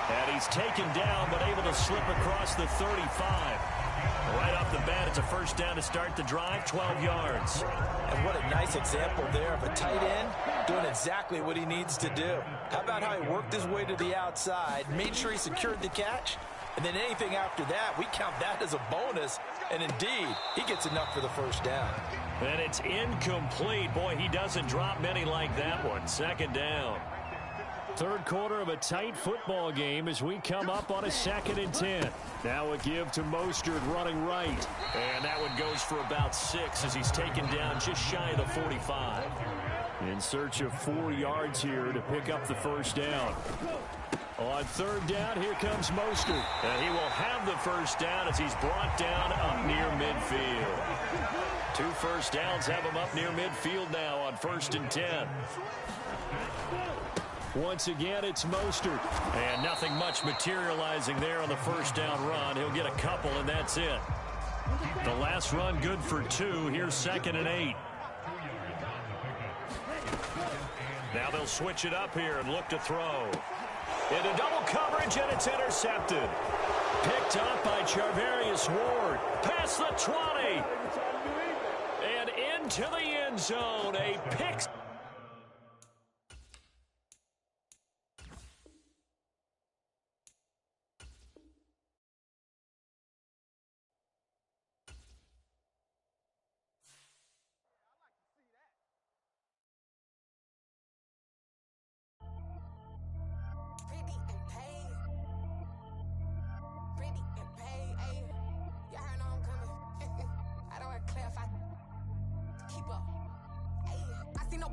And he's taken down, but able to slip across the 35. Right off the bat, it's a first down to start the drive, 12 yards. And what a nice example there of a tight end doing exactly what he needs to do. How about how he worked his way to the outside, made sure he secured the catch, and then anything after that, we count that as a bonus. And indeed, he gets enough for the first down. And it's incomplete. Boy, he doesn't drop many like that one. Second down. Third quarter of a tight football game as we come up on a 2nd and 10. Now a give to Mostert running right. And that one goes for about 6 as he's taken down just shy of the 45. In search of 4 yards here to pick up the first down. On third down, here comes Mostert. And he will have the first down as he's brought down up near midfield. 2 first downs have him up near midfield now on 1st and 10. Once again, it's Mostert. And nothing much materializing there on the first down run. He'll get a couple, and that's it. The last run good for 2. Here's 2nd and 8. Now they'll switch it up here and look to throw. Into double coverage, and it's intercepted. Picked up by Charvarius Ward. Past the 20. And into the end zone. A pick.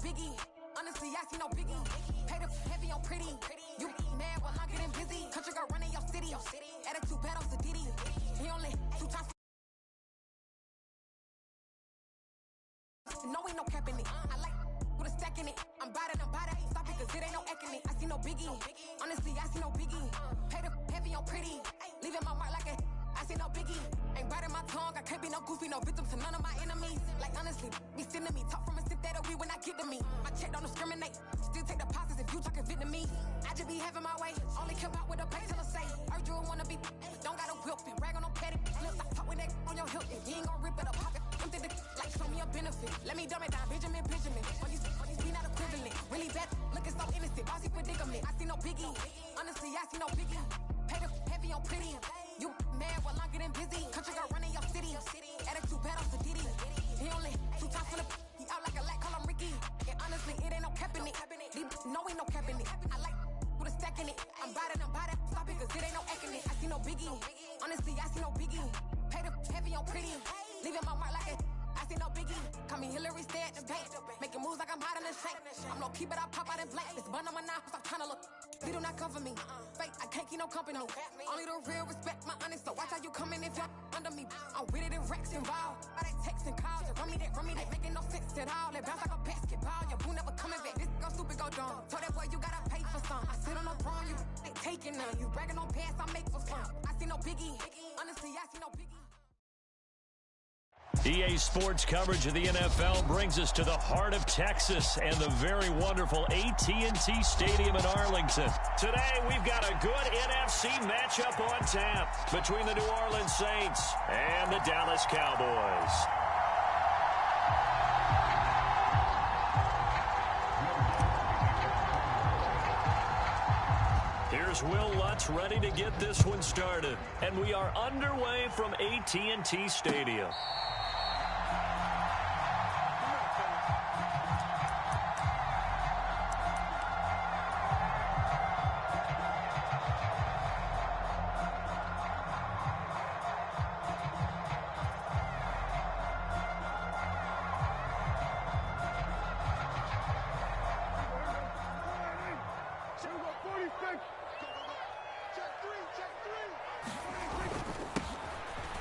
Biggie, honestly, I see no biggie. Paid up heavy on pretty. You mad while I'm getting busy. Country girl running your city. Attitude bad on Sadidi. He only 2 times. No, ain't no cap in it. I like with a stack in it. I'm bad it. Stop it, cause it ain't no eck in it. I see no biggie. Honestly, I see no biggie. Paid up heavy on pretty. Leaving my mark like a. I see no biggie. Ain't biting my tongue. I can't be no goofy, no victim to none of my enemies. Like honestly, be sending me talk from a sit that we when I get to me. My check don't discriminate. Still take deposits if you talking Vietnamese. I just be having my way. Only care about what the pay till I say. Heard you wanna be. Don't got a whip and rag on no petty. Look, I talk with that on your hilt. If you ain't gon' rip it up, pocket. Empty the like show me a benefit. Let me dumb it down, Benjamin. When you be not equivalent. Really bad, looking so innocent. Bossy predicament. I see no biggie. Honestly, I see no biggie. Paid up heavy on pretty. You mad while I'm getting busy. Country girl running your city. Attitude bad on Sadidi. He only 2 times for the. He out like a lack, call him Ricky. And honestly, it ain't no cap in it. No, ain't no cap in it. I like with a stack in it. I'm bad it. Stop it, cause it ain't no eck in it. I see no biggie. Honestly, I see no biggie. Paid up heavy on pretty. Leaving my mark like a. I see no biggie. Call me Hillary, stay at the bank. Making moves like I'm hiding in shank. I'm low key, but I pop out in blank. This bun on my knife, stop trying to look. They do not cover me. Fake, I can't keep no company. Only the real respect my honest. So watch how you come in if you're under me. I'm with it in Rex involved. By that text and calls. Just run me that. Making no sense at all. They bounce like a basketball. Your boo never coming back. This go stupid, go dumb. Told that boy you gotta pay for some. I sit on the throne, you ain't taking none. You bragging on pants, I make for fun. I see no biggie. Honestly, I see no biggie. EA Sports coverage of the NFL brings us to the heart of Texas and the very wonderful AT&T Stadium in Arlington. Today, we've got a good NFC matchup on tap between the New Orleans Saints and the Dallas Cowboys. Here's Will Lutz ready to get this one started. And we are underway from AT&T Stadium.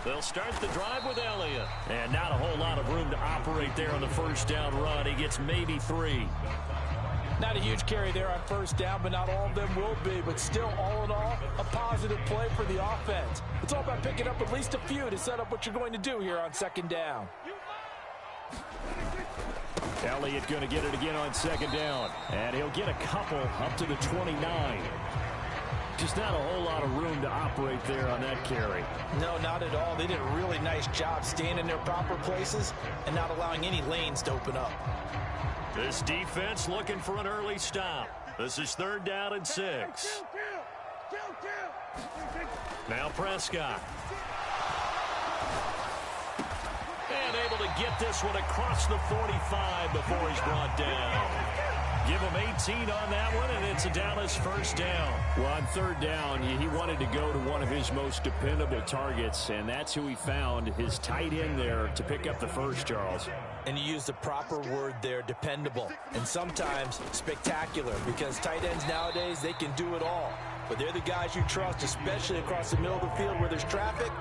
They'll start the drive with Elliott. And not a whole lot of room to operate there on the first down run. He gets maybe 3. Not a huge carry there on first down, but not all of them will be. But still, all in all, a positive play for the offense. It's all about picking up at least a few to set up what you're going to do here on second down. Elliott going to get it again on second down. And he'll get a couple up to the 29. Just not a whole lot of room to operate there on that carry. No, not at all. They did a really nice job staying in their proper places and not allowing any lanes to open up. This defense looking for an early stop. This is 3rd down and 6. Now Prescott. And able to get this one across the 45 before he's brought down. Give him 18 on that one, and it's a Dallas 1st down. Well, on 3rd down, he wanted to go to one of his most dependable targets, and that's who he found, his tight end there, to pick up the first, Charles. And you used the proper word there, dependable, and sometimes spectacular, because tight ends nowadays, they can do it all. But they're the guys you trust, especially across the middle of the field where there's traffic.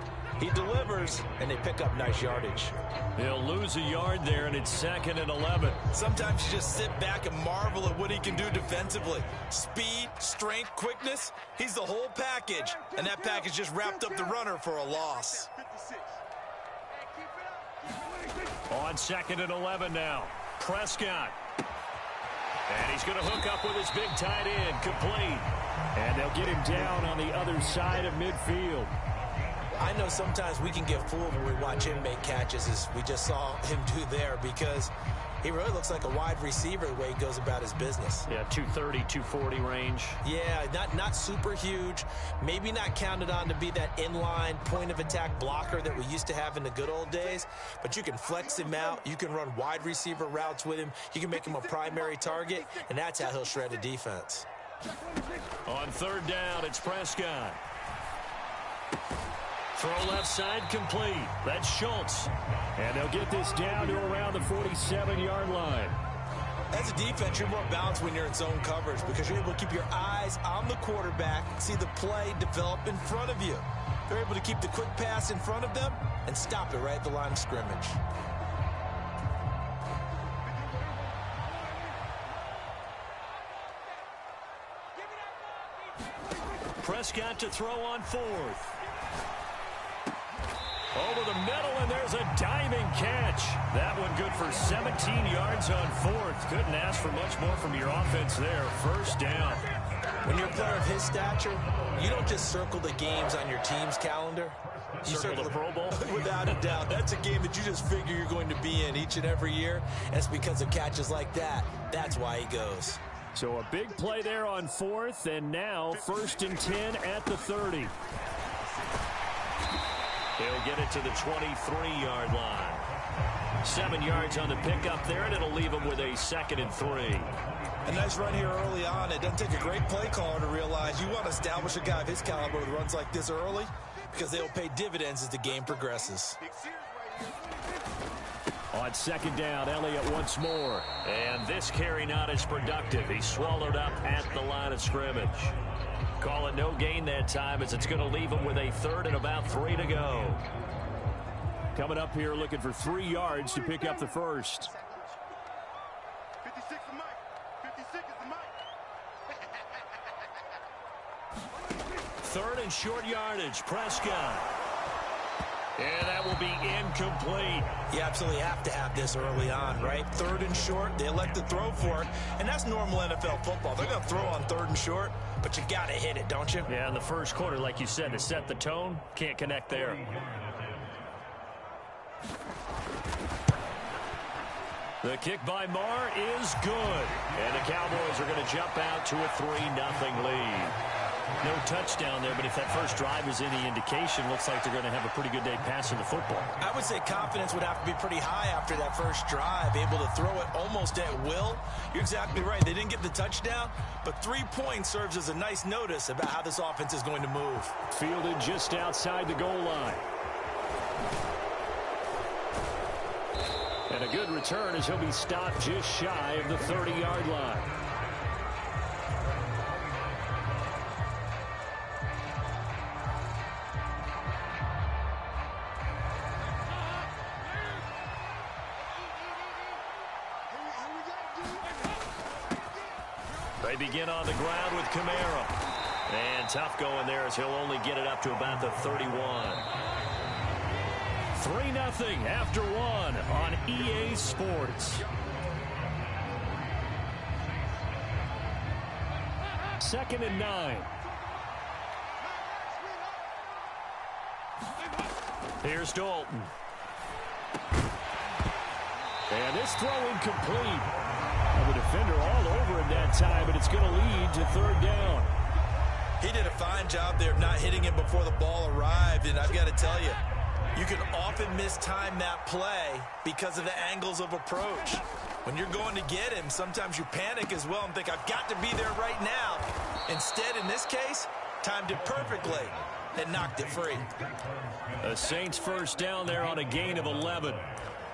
He delivers, and they pick up nice yardage. He'll lose a yard there, and it's 2nd and 11. Sometimes you just sit back and marvel at what he can do defensively. Speed, strength, quickness, he's the whole package. And that package just wrapped up the runner for a loss. On 2nd and 11 now. Prescott. And he's going to hook up with his big tight end. Complete. And they'll get him down on the other side of midfield. I know sometimes we can get fooled when we watch him make catches, as we just saw him do there, because he really looks like a wide receiver the way he goes about his business. Yeah, 230, 240 range. Yeah, not super huge. Maybe not counted on to be that inline point-of-attack blocker that we used to have in the good old days. But you can flex him out. You can run wide receiver routes with him. You can make him a primary target, and that's how he'll shred a defense. On 3rd down, it's Prescott. Throw left side complete. That's Schultz. And they'll get this down to around the 47-yard line. As a defense, you're more balanced when you're in zone coverage because you're able to keep your eyes on the quarterback, see the play develop in front of you. They're able to keep the quick pass in front of them and stop it right at the line of scrimmage. Prescott to throw on 4th. Over the middle, and there's a diving catch. That one good for 17 yards on 4th. Couldn't ask for much more from your offense there. 1st down. When you're a player of his stature, you don't just circle the games on your team's calendar. You circle the Pro Bowl? Without a doubt. That's a game that you just figure you're going to be in each and every year. And it's because of catches like that. That's why he goes. So a big play there on 4th, and now 1st and 10 at the 30. He'll get it to the 23-yard line. 7 yards on the pickup there, and it'll leave him with a 2nd and 3. A nice run here early on. It doesn't take a great play caller to realize you want to establish a guy of his caliber with runs like this early because they'll pay dividends as the game progresses. On 2nd down, Elliott once more. And this carry not as productive. He's swallowed up at the line of scrimmage. Call it no gain that time as it's going to leave him with a 3rd and about 3 to go. Coming up here looking for 3 yards to pick up the first. 56 is Mike. 56 is Mike. 3rd and short yardage. Prescott. And that will be incomplete. You absolutely have to have this early on, right? 3rd and short, they elect to throw for it, and that's normal NFL football. They're going to throw on 3rd and short, but you got to hit it, don't you? Yeah, in the first quarter, like you said, to set the tone, can't connect there. The kick by Marr is good. And the Cowboys are going to jump out to a 3-0 lead. No touchdown there, but if that first drive is any indication, looks like they're going to have a pretty good day passing the football. I would say confidence would have to be pretty high after that first drive, able to throw it almost at will. You're exactly right. They didn't get the touchdown, but 3 points serves as a nice notice about how this offense is going to move. Fielded just outside the goal line. And a good return as he'll be stopped just shy of the 30-yard line. They begin on the ground with Kamara. And tough going there as he'll only get it up to about the 31. 3-0 after 1 on EA Sports. 2nd and 9. Here's Dalton. And this throw incomplete. The defender all over him that time, but it's going to lead to 3rd down. He did a fine job there of not hitting him before the ball arrived, and I've got to tell you, you can often mistime that play because of the angles of approach. When you're going to get him, sometimes you panic as well and think, I've got to be there right now. Instead, in this case, timed it perfectly and knocked it free. The Saints 1st down there on a gain of 11.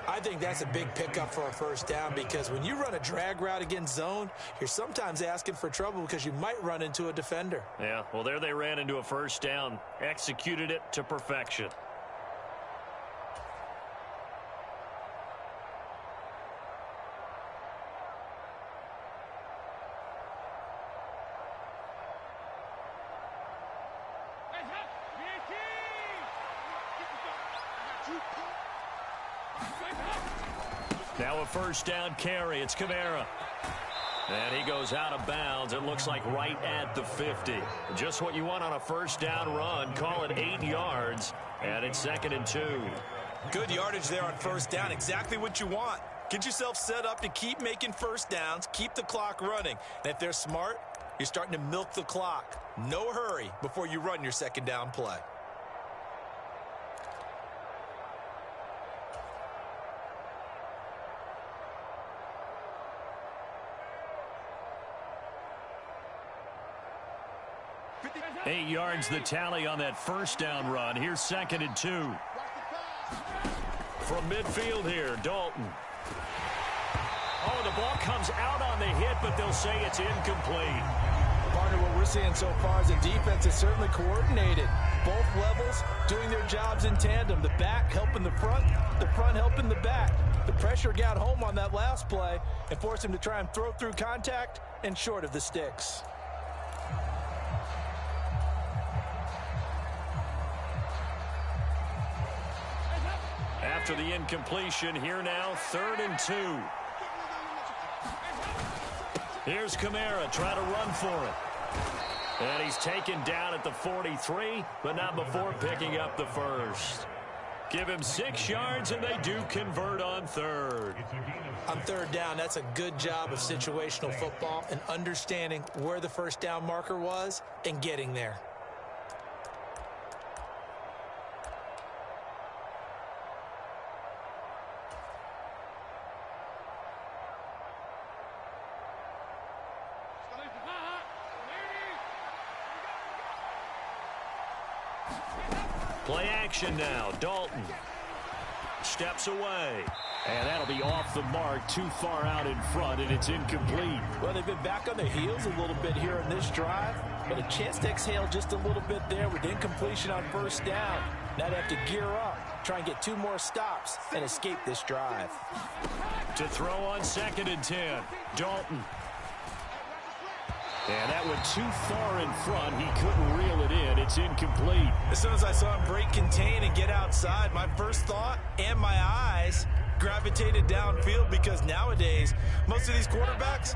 I think that's a big pickup for a 1st down because when you run a drag route against zone, you're sometimes asking for trouble because you might run into a defender. Yeah, well, there they ran into a 1st down, executed it to perfection. Now a 1st down carry. It's Kamara. And he goes out of bounds. It looks like right at the 50. Just what you want on a 1st down run. Call it 8 yards. And it's 2nd and 2. Good yardage there on 1st down. Exactly what you want. Get yourself set up to keep making 1st downs. Keep the clock running. And if they're smart, you're starting to milk the clock. No hurry before you run your 2nd down play. Eight yards the tally on that 1st down run. Here's 2nd and 2. From midfield here, Dalton. Oh, the ball comes out on the hit, but they'll say it's incomplete. Partner, what we're seeing so far is the defense is certainly coordinated. Both levels doing their jobs in tandem. The back helping the front helping the back. The pressure got home on that last play and forced him to try and throw through contact and short of the sticks. After the incompletion, here now, 3rd and 2. Here's Kamara, trying to run for it. And he's taken down at the 43, but not before picking up the 1st. Give him 6 yards, and they do convert on 3rd. On 3rd down, that's a good job of situational football and understanding where the 1st down marker was and getting there. Play action now. Dalton steps away. And that'll be off the mark, too far out in front, and it's incomplete. Well, they've been back on their heels a little bit here in this drive, but a chance to exhale just a little bit there with incompletion on 1st down. Now they have to gear up, try and get 2 more stops, and escape this drive. To throw on 2nd and 10, Dalton. And that went too far in front. He couldn't reel it in. It's incomplete. As soon as I saw him break contain and get outside, my first thought and my eyes gravitated downfield because nowadays, most of these quarterbacks,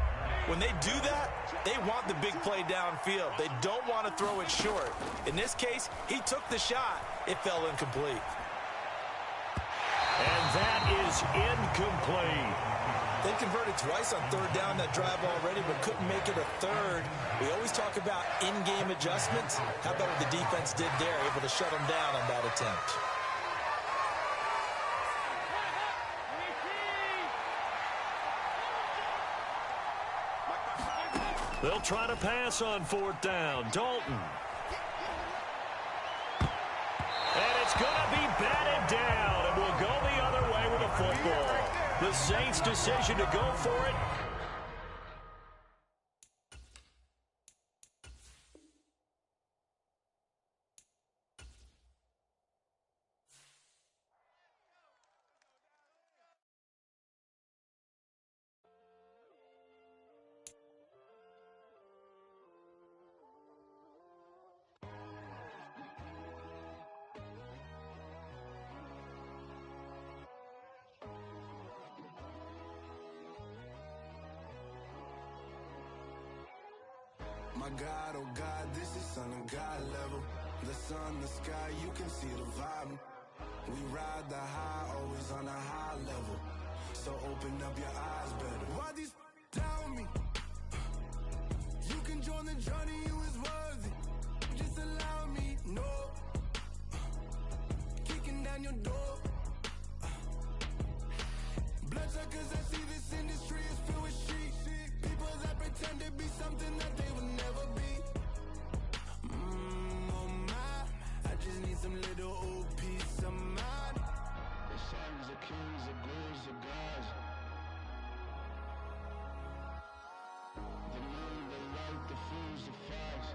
when they do that, they want the big play downfield. They don't want to throw it short. In this case, he took the shot. It fell incomplete. And that is incomplete. They converted twice on 3rd down that drive already, but couldn't make it a 3rd. We always talk about in-game adjustments. How about what the defense did there, able to shut them down on that attempt. They'll try to pass on 4th down. Dalton. And it's going to be batted down, and we'll go the other way with a football. The Saints' decision to go for it. My God, oh God, this is son of God level. The sun, the sky, you can see the vibe. We ride the high, always on a high level. So open up your eyes better. Why these tell me? You can join the journey, you is worthy. Just allow me, no. Kicking down your door. Bloodsuckers, I see this industry is filled with sheep. People that pretend to be something that they will never be. Oh my, I just need some little old peace of mind. The sons of kings, the gurus, the gods. The moon, the light, the fools, the facts.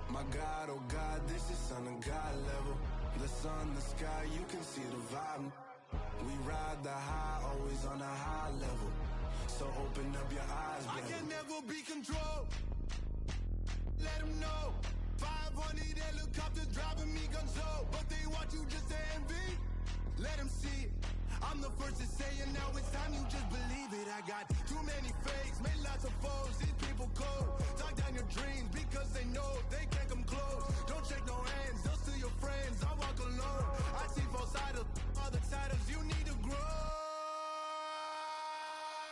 My God, oh God, this is son of God level. The sun, the sky, you can see the vibe. We ride the high, always on a high level. So open up your eyes, baby. I can never be controlled. Let them know. 500 helicopters driving me gonzo. But they want you just to envy. Let them see it. I'm the first to say it, now it's time you just believe it. I got too many fakes, made lots of foes. These people cold. Talk down your dreams because they know they can't come close. Don't shake no hands, they'll steal your friends. I walk alone. I see false idols, other titles. You need to grow.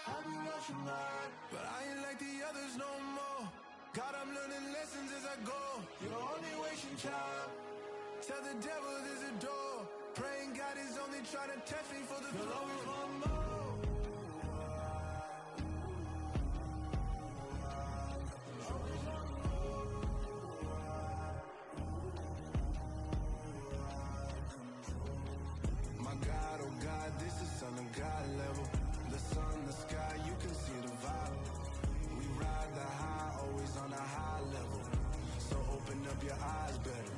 I've been watching mine, but I ain't like the others no more. God, I'm learning lessons as I go. You're only wasting time. Tell the devil there's a door. Praying God is only trying to test me for the glory of more. My God, oh God, this is son of God level. The sun, the sky, you can see the vibe. We ride the high, always on a high level. So open up your eyes better.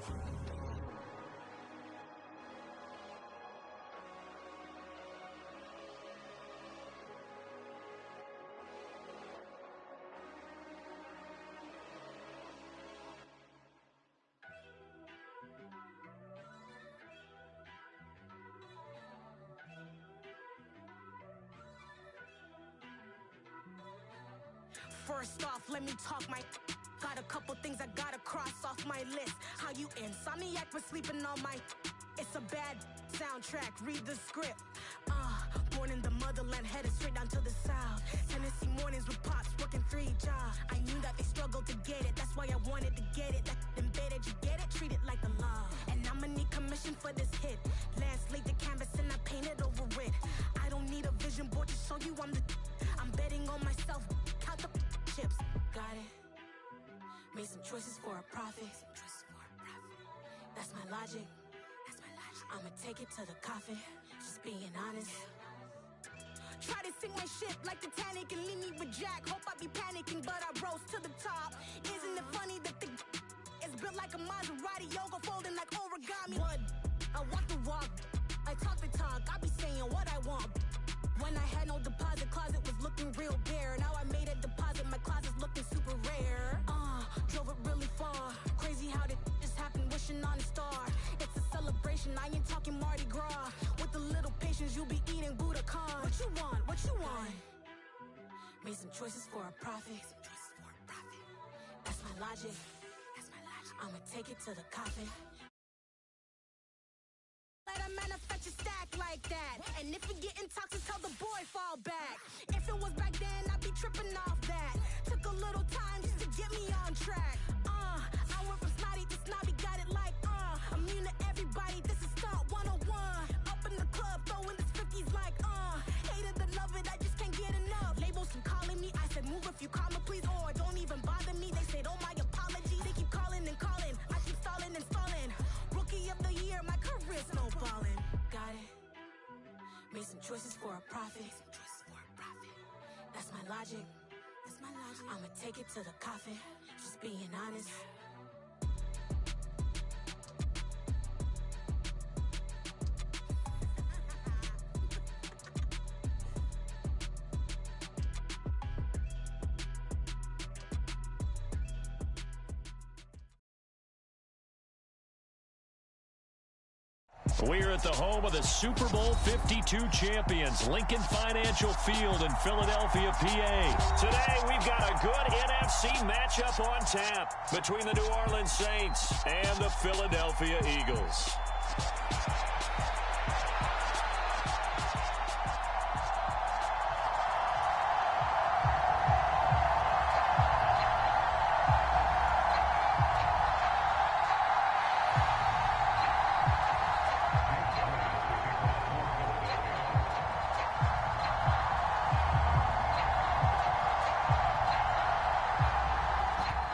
First off, let me talk my. Got a couple things I gotta cross off my list. How you insomniac for sleeping on my. It's a bad soundtrack, read the script. Born in the motherland, headed straight down to the south. Tennessee mornings with pops, working 3 jobs. I knew that they struggled to get it, that's why I wanted to get it. That embedded, you get it, treat it like a law. And I'ma need commission for this hit. Last laid the canvas and I painted over it. I don't need a vision board to show you I'm the. I'm betting on myself, count the chips. Got it. Made some choices for a profit. That's my logic. I'ma take it to the coffin. Just being honest. Try to sink my ship like Titanic and leave me with Jack. Hope I be panicking, but I rose to the top. Isn't it funny that the is built like a Maserati, yoga folding like origami? What? I walk the walk. I talk the talk. I be saying what I want. When I had no deposit, closet was looking real bare. Now I made a deposit, my closet's looking super rare. Drove it really far. Crazy how did just happen, wishing on a star. It's a celebration, I ain't talking Mardi Gras. With a little patience, you'll be eating Budokan. What you want? What you want? Made some choices for a profit. That's my logic. I'ma take it to the coffin. Let a manufacture stack like that. And if it getting toxic, tell the boy fall back. If it was back then, I'd be tripping off that. Took a little time just to get me on track. I went from snotty to snobby, got it like immune to everybody, this is stunt 101. Up in the club, throwing this 50s like hated to love it, I just can't get enough. Labels keep calling me, I said move if you call me please, or don't even bother me. They said oh my apologies, they keep calling and calling. I keep stalling and stalling. Rookie of the year, my career snowballing. Got it. Made some choices for a profit. That's my logic. I'ma take it to the coffin. Just being honest. We're at the home of the Super Bowl 52 champions, Lincoln Financial Field in Philadelphia, PA. Today, we've got a good NFC matchup on tap between the New Orleans Saints and the Philadelphia Eagles.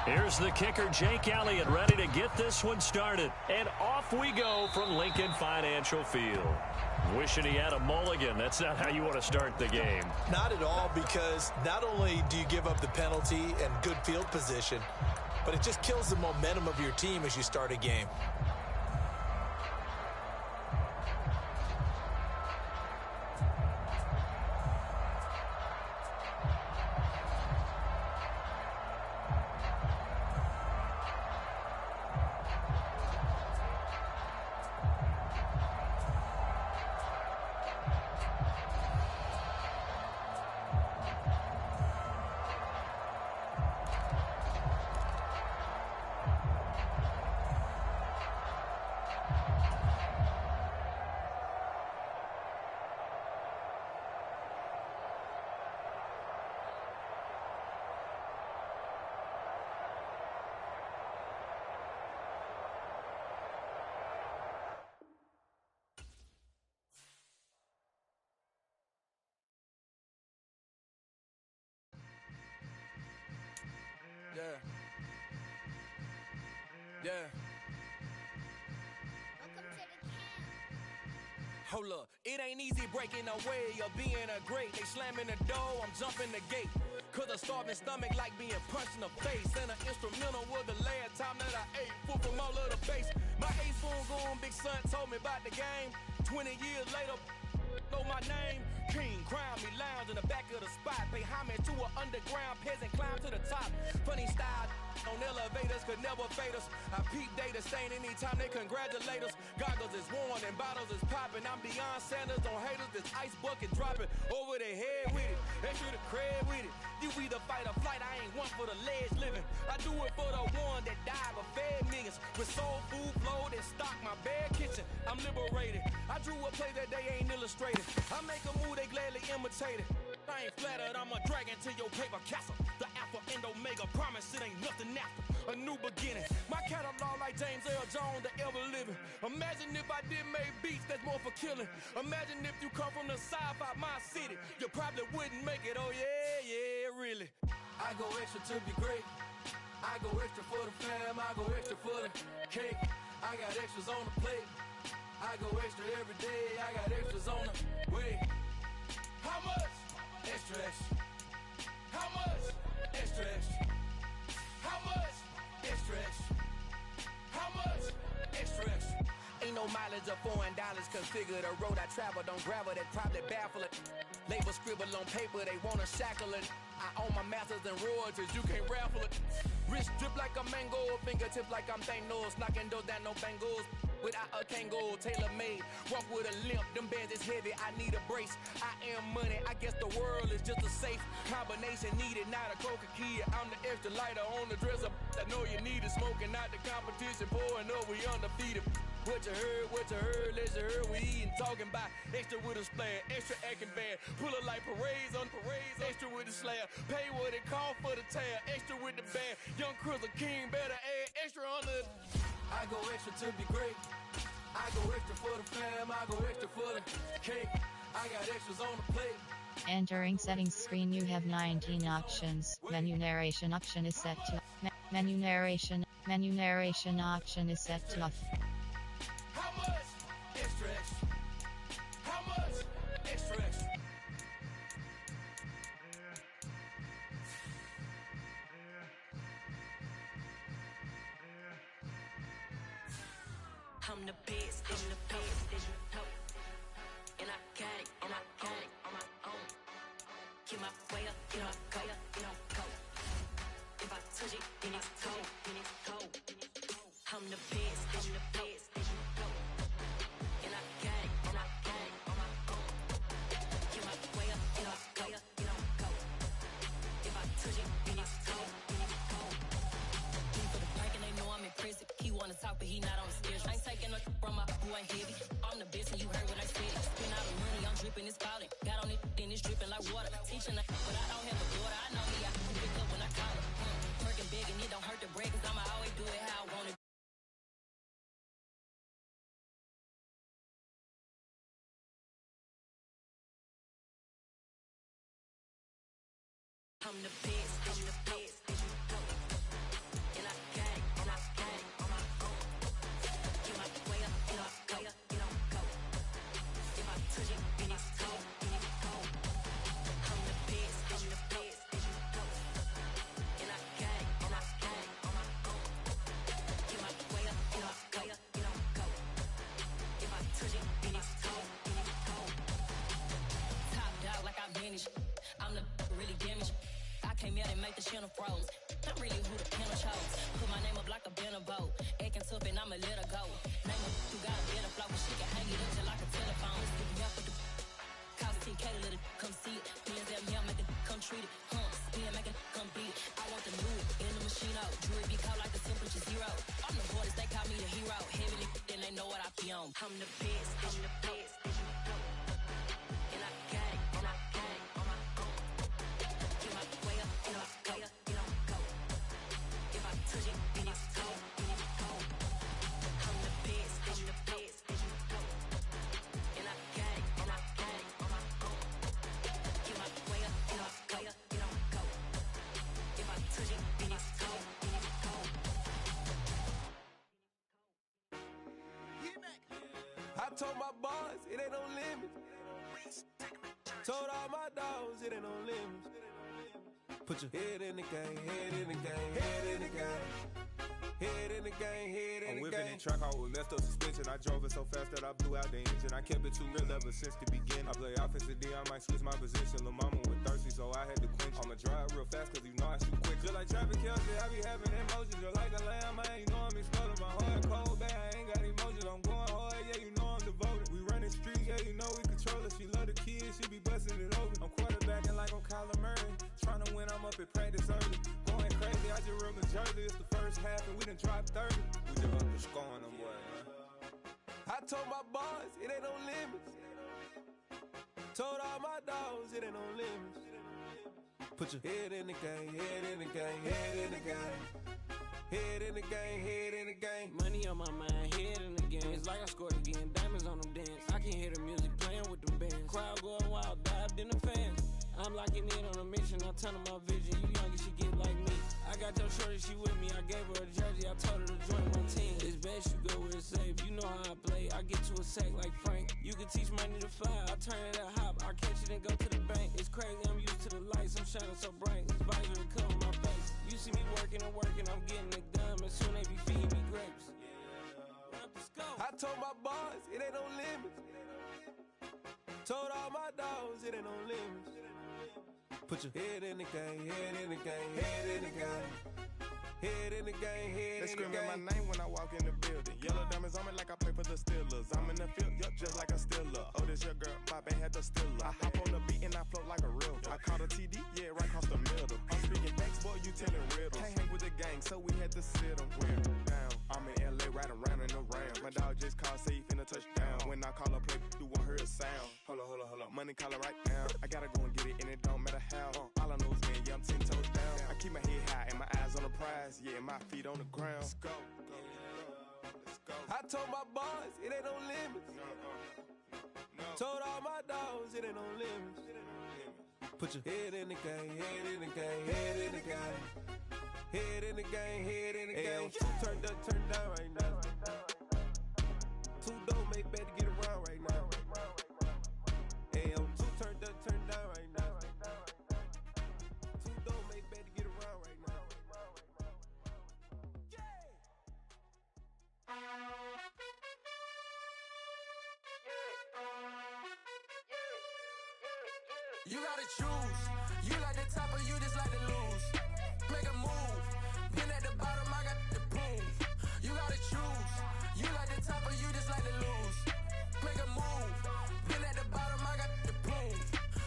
Here's the kicker, Jake Elliott, ready to get this one started. And off we go from Lincoln Financial Field. Wishing he had a mulligan. That's not how you want to start the game. Not at all, because not only do you give up the penalty and good field position, but it just kills the momentum of your team as you start a game. Yeah. Hold up, it ain't easy breaking away or being a great. They slamming the door, I'm jumping the gate. Cause a starving stomach like being punched in the face. And an instrumental was the last time that I ate food from all of the base. My A-spoon goon, big son told me about the game. 20 years later, know my name. King, crown me, lounge in the back of the spot. Pay homage to an underground peasant, climb to the top. Funny style on elevators could never fade us. I peep data stain anytime they congratulate us. Goggles is worn and bottles is popping. I'm Deion Sanders on haters, this ice bucket dropping over their head with it. They should have cred with it. You either fight or flight, I ain't one for the ledge living. I do it for the one that died but fed millions. With soul food flow that stock my bare kitchen. I'm liberated. I drew a play that they ain't illustrated. I make a move they gladly imitated. I ain't flattered, I'm a dragon to your paper castle. The Alpha and Omega, promise it ain't nothing after. A new beginning. My catalog like James Earl Jones, the ever living. Imagine if I did make beats that's more for killing. Imagine if you come from the south out my city. You probably wouldn't make it, oh yeah, really. I go extra to be great. I go extra for the fam, I go extra for the cake. I got extras on the plate. I go extra every day, I got extras on the way. How much? Extra, extra. How much? Extra, extra. How much? Extra, extra. How much? Extra, extra. Ain't no mileage of $4 configure the road I travel. Don't gravel, that probably baffle it. Label scribble on paper, they wanna shackle it. I own my masters and royalties, you can't raffle it. Wrist drip like a mango, fingertips like I'm Thanos. Knocking doors down, no bangles. Without a Kango, tailor-made. Walk with a limp, them bands is heavy, I need a brace. I am money, I guess the world is just a safe combination needed, not a coca key. I'm the extra lighter on the dresser. I know you need it, smoking out the competition, pouring up, we undefeated. What you heard, let's you heard, we eating, talking about extra with a splash, extra acting bad. Pull it like parades on parades, extra with the slab. Pay what it cost for the tab, extra with the band. Young Cruz, a king, better add extra on the... I go extra to be great. I go extra for the fam, I go extra for the cake. I got extras on the plate. Entering settings screen, you have 19 options. Menu narration option is set to menu narration option is set to off. How much? Extra, extra. How much? Extra, extra. I'm the best, I'm the best, and I got it, on my own. Get my way up, get my go. If I touch it, then it's cold. I'm the best, and I ballin'. Got on it, then it's dripping like water. Teaching her, but I don't have a daughter. I know me, I can pick up when I call her. Working big and it don't hurt to break, cause I'ma always do it how I want it. I'm the best, I'm the best. And I got it, and I got it on my own. Get my way up, get up, go, get on, go. If I touch it, then it's cold, then it's cold. I'm the best, I'm the best. And I got it, and I got it on my own. Get my way up, get up, go, get on, go. If I touch it, then it's cold, then it's cold. Top dog like I vanished. I'm the really damaged. I came out and make the channel froze. Not really who the panel chose. Put my name up like a banner boat. Acting tough and I'ma let her go. Name her who got a better flow. She can hang it up just like a telephone. Stick me up with the cost 10K to let it come see it. Hands at me, I'll make it come treat it. Spin, make it come beat it. I want the new in the machine out. Jewelry be cold like the temperature 0. I'm the boys, they call me the hero. Heavily, then they know what I be on. I'm the best, I'm the best. And I got it, and I got it on my own. Get my way up, get up, go, get on, go. If I touch it, then it's cold, then it's cold. I'm the best, I'm the best. And I got it, and I got it on my own. Get my way up, get up, go, get on, go. If I touch it, then it's cold, then it's cold. I told my boys, it ain't no limits. Told all my dogs, it ain't no limits. Put your head in the game, head in the game, head in the game. Head in the game, head in the game. I'm whipping and track out with messed up suspension. I drove it so fast that I blew out the engine. I kept it too real ever since the beginning. I play offensive D, I might switch my position. Lil' mama was thirsty, so I had to quench. I'ma drive real fast, cause you know I shoot quick. Just like traffic Kelsey, I be having emotions. Just like a lamb, man, you know I'm exploding. My heart cold, bad, I ain't got emotions. I'm going hard, yeah, you know I'm devoted. We running streets, yeah, you know we control it. She love the kids, she be busting it over. I'm quarterbacking like I'm Kyler Murray. Trying to win, I'm up at practice early. Going crazy, I just rub the jersey. It's the first half and we done dropped 30. We just up to scoring them, boy, man. I told my boys, it ain't no limits. Told all my dogs, it ain't no limits. Put your head in the game, head in the game, head in the game. Head in the game, head in the game. Money on my mind, head in the game. It's like I scored again, diamonds on them dance. I can hear the music playing with them bands. Crowd going wild, dived in the fans. I'm locking in on a mission, I turn on my vision. You young, she get like me. I got your shorty, she with me. I gave her a jersey, I told her to join my team. It's best you go where it's safe. You know how I play. I get to a sack like Frank. You can teach money to fly. I turn it at hop. I catch it and go to the bank. It's crazy, I'm used to the lights. I'm shining so bright. This visor will cover my face. You see me working and working, I'm getting it done. And soon they be feeding me grapes. I told my boys, it ain't no limits. Told all my dogs, it ain't no limits. Put your head in the game, head in the game, head in the game. Head in the game, head in the game. They screaming my name when I walk in the building. Yellow diamonds on me like I play for the Steelers. I'm in the field, yup, just like a Steeler. Oh, this your girl, my band had the Steeler. I hop on the beat and I float like a real. I caught a TD, yeah, right across the middle. I'm speaking facts, boy, you telling riddles. Can't hang with the gang, so we had to sit them down. I'm in LA, riding round and around. My dog just called, say he finna touchdown. When I call a play, you won't hear a sound. Hold up, money calling right now. I gotta go and get it, and it don't matter how. All I know is, man, yeah, I'm 10 toes down. I keep my head high and my eyes on the prize. Yeah, my feet on the ground. Let's go. Let's go. I told my boys, it ain't no limits. Told all my dogs, it ain't no limits. Put your head in the game, head in the game, head in the game. Head in the game, head in the game. Turned up, turned down right now. Two dope make better get around right now. Hey, I'm two turned up, turned down right now. Two dope make better get around right now. You gotta choose. You like the top or you just like to lose. Make a move. Pin at the bottom, I got the prove. You gotta choose. You like the top or you just like to lose. Make a move. Pin at the bottom, I got the prove.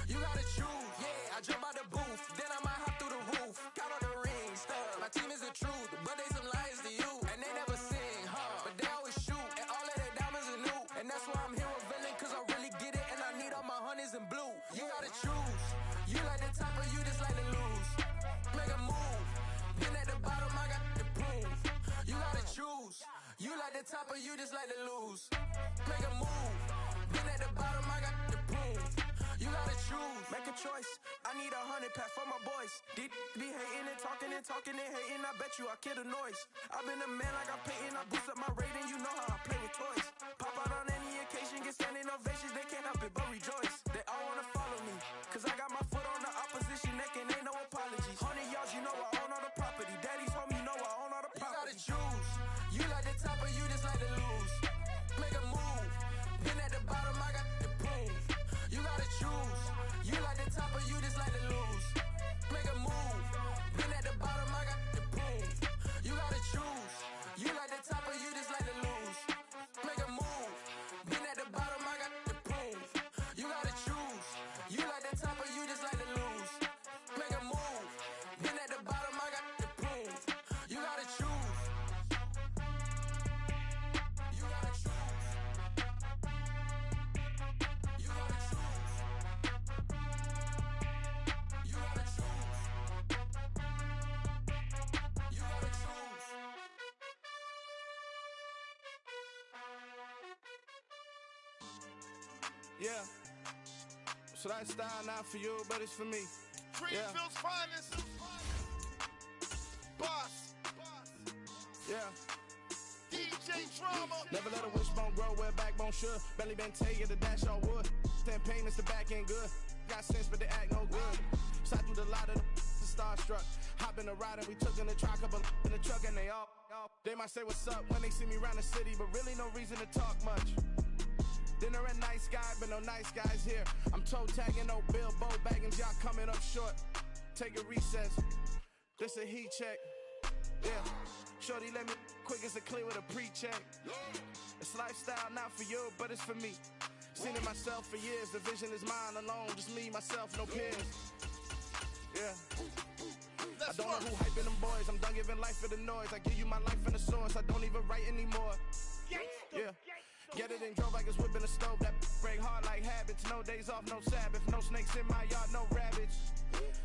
You gotta choose. Yeah, I jump out the booth. Then I might hop through the roof. Count on the rings. My team is the truth, but they some liars to you. And they never sing, huh? But they always shoot. And all of their diamonds are new. And that's why I'm here revealing, cause I really get it. And I need all my honeys in blue. You gotta choose. You like the top or you just like to lose. Make a move. Been at the bottom, I got to prove. You gotta choose. You like the top or you just like to lose. Make a move. Been at the bottom, I got to prove. You gotta choose. Make a choice. I need 100 pack for my boys. These be hating and talking and hating. I bet you I kill the noise. I've been a man like I'm Peyton. I boost up my rating. You know how I play with toys. Pop out on any occasion, get standing ovations. They can't help it but rejoice. They all wanna follow me, cause I got my foot on the opposition neck and ain't no apologies. 100 yards, you know I own all the property. Daddy's home, you know I own all the property. You gotta choose. You like the top or you just like to lose. Make a move. Been at the bottom, I got to prove. You gotta choose. You like the top or you just like to lose. Make a move. Been at the bottom, I got to prove. You gotta choose. You like the top or you just like to lose. Make a move. Been at the bottom, I got to prove. You gotta choose. You like the top or you just like to lose. Make a move. Been at the bottom, I got to prove. You gotta choose. You gotta choose. You gotta choose. You gotta choose. You gotta choose. Yeah. So that style not for you, but it's for me. Greenville's finest. Boss. Yeah. DJ Drama. Never let a wishbone grow where backbone should. Belly been taking the dash on wood. 10 payments, the back end good. Got sense, but they act no good. Shot through the lot of the starstruck. Hop in the ride and we took in the truck, couple in the truck, and they all. They might say what's up when they see me around the city, but really no reason to talk much. Dinner at nice guy, but no nice guys here. I'm toe tagging, no Bilbo baggins, y'all coming up short. Take a recess. This a heat check. Yeah. Shorty let me quick as a clear with a pre-check. It's lifestyle not for you, but it's for me. Seen it myself for years. The vision is mine alone. Just me, myself, no peers. Yeah. I don't know who hyping them boys. I'm done giving life for the noise. I give you my life in the source. I don't even write anymore. Yeah. Get it and drove like it's whipping a stove. That break hard like habits. No days off, no Sabbath. No snakes in my yard, no rabbits.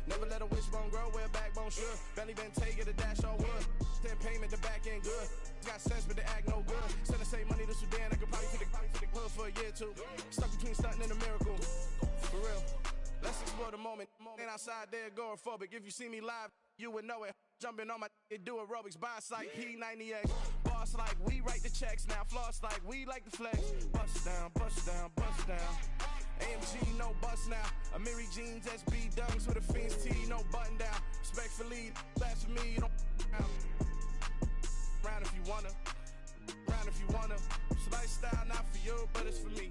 Never let a wishbone grow where backbone should. Belly been taking the dash on wood. 10 payment, the back end good. Got sense, but they act no good. Send the same money to Sudan. I could probably take the hood for a year or two. Stuck between stunting and a miracle. For real. Let's explore the moment. Ain't outside there agoraphobic. If you see me live, you would know it. Jumping on my do aerobics, buy like P90X. Boss like we write the checks now. Floss like we like the flex. Bust down, bust down, bust down. AMG, no bust now. Amiri jeans, SB dunks with a Fiends T, no button down. Respectfully, that's for me, you don't round if you wanna. Round if you wanna. It's lifestyle not for you, but it's for me.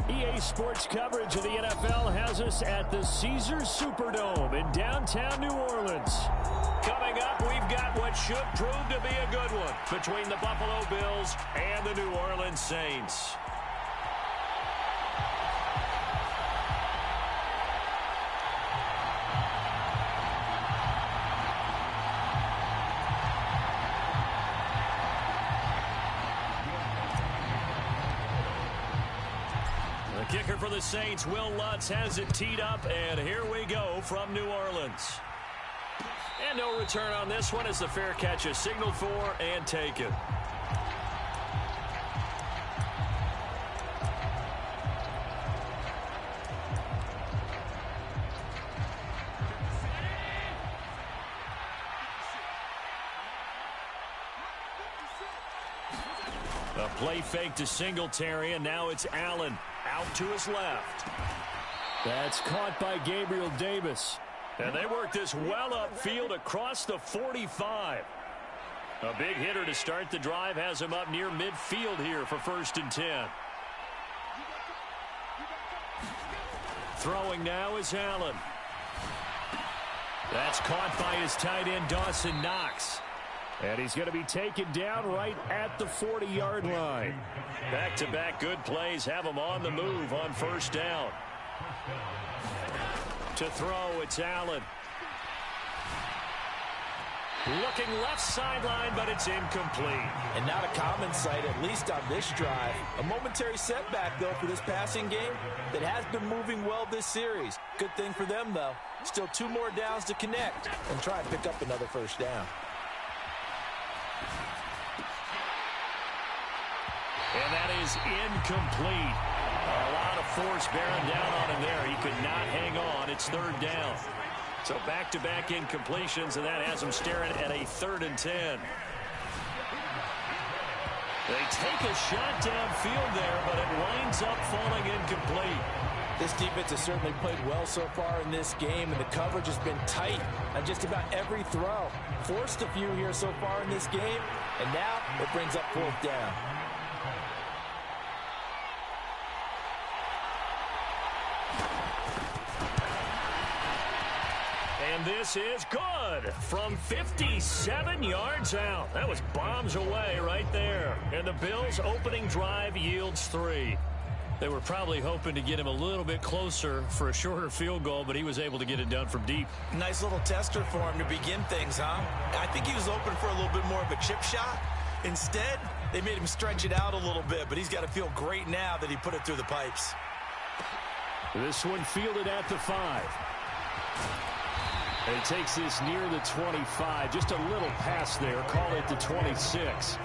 EA Sports coverage of the NFL has us at the Caesars Superdome in downtown New Orleans. Coming up, we've got what should prove to be a good one between the Buffalo Bills and the New Orleans Saints. The kicker for the Saints, Will Lutz, has it teed up, and here we go from New Orleans. And no return on this one as the fair catch is signaled for and taken. A play fake to Singletary, and now it's Allen out to his left. That's caught by Gabriel Davis. And they work this well upfield across the 45. A big hitter to start the drive has him up near midfield here for 1st and 10. Throwing now is Allen. That's caught by his tight end, Dawson Knox. And he's going to be taken down right at the 40-yard line. Back-to-back good plays have him on the move on 1st down. To throw, it's Allen. Looking left sideline, but it's incomplete. And not a common sight, at least on this drive. A momentary setback, though, for this passing game that has been moving well this series. Good thing for them, though. Still 2 more downs to connect and try and pick up another first down. And that is incomplete. A lot of force bearing down on him there. He could not hang on. It's 3rd down. So back-to-back incompletions, and that has him staring at a 3rd and 10. They take a shot downfield there, but it winds up falling incomplete. This defense has certainly played well so far in this game, and the coverage has been tight on just about every throw. Forced a few here so far in this game, and now it brings up 4th down. And this is good from 57 yards out. That was bombs away right there. And the Bills' opening drive yields 3. They were probably hoping to get him a little bit closer for a shorter field goal, but he was able to get it done from deep. Nice little tester for him to begin things, huh? I think he was open for a little bit more of a chip shot. Instead, they made him stretch it out a little bit, but he's got to feel great now that he put it through the pipes. This one fielded at the 5. And he takes this near the 25. Just a little pass there. Call it the 26.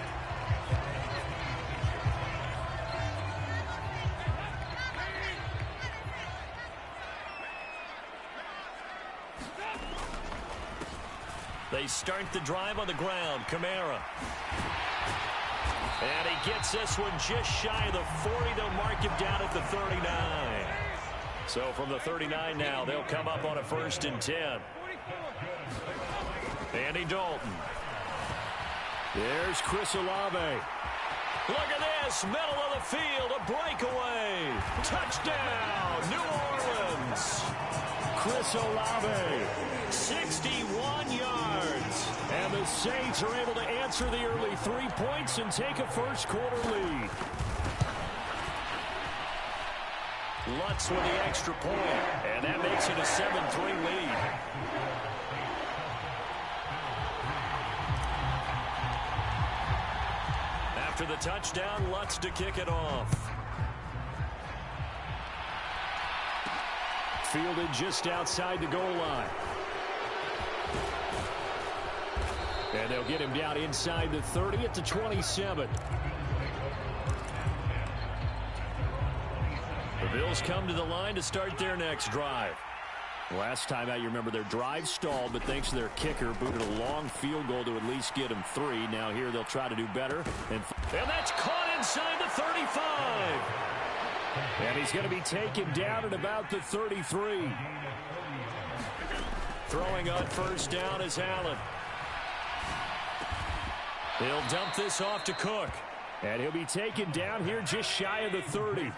They start the drive on the ground. Kamara. And he gets this one just shy of the 40. They'll mark him down at the 39. So from the 39 now, they'll come up on a 1st and 10. Andy Dalton. There's Chris Olave. Look at this. Middle of the field. A breakaway. Touchdown, New Orleans. Chris Olave. 61 yards. And the Saints are able to answer the early 3 points and take a first-quarter lead. Lutz with the extra point. And that makes it a 7-3 lead. After the touchdown, Lutz to kick it off. Fielded just outside the goal line. And they'll get him down inside the 30 at the 27. The Bills come to the line to start their next drive. Last time out, you remember their drive stalled, but thanks to their kicker, booted a long field goal to at least get them 3. Now here they'll try to do better. And that's caught inside the 35. And he's going to be taken down at about the 33. Throwing on 1st down is Allen. He'll dump this off to Cook. And he'll be taken down here just shy of the 30.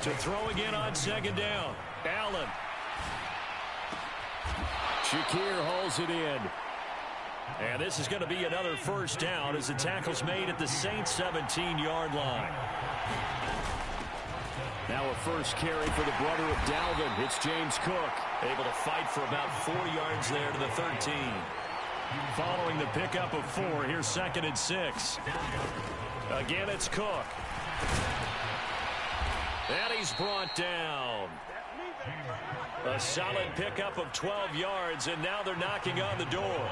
To throw again on 2nd down. Allen. Shakir hauls it in. And this is going to be another 1st down as the tackle's made at the Saints' 17-yard line. Now a first carry for the brother of Dalvin. It's James Cook. Able to fight for about 4 yards there to the 13. Following the pickup of 4, here's 2nd and 6. Again, it's Cook. And he's brought down. A solid pickup of 12 yards, and now they're knocking on the door.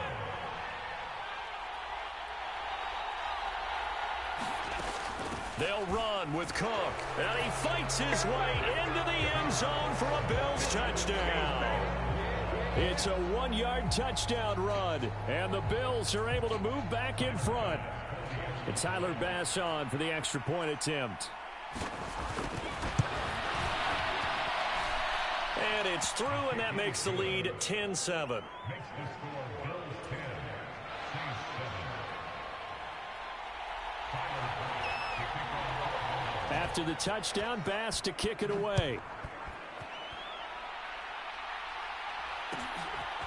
They'll run with Cook. And he fights his way into the end zone for a Bills touchdown. It's a 1-yard touchdown run, and the Bills are able to move back in front. And Tyler Bass on for the extra point attempt. And it's through, and that makes the lead 10-7. After the touchdown, Bass to kick it away.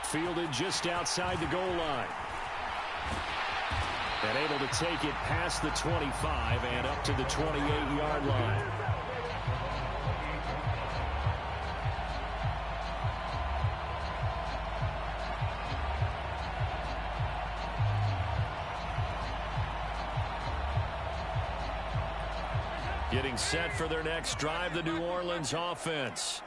Fielded just outside the goal line. And able to take it past the 25 and up to the 28-yard line. Getting set for their next drive, the New Orleans offense.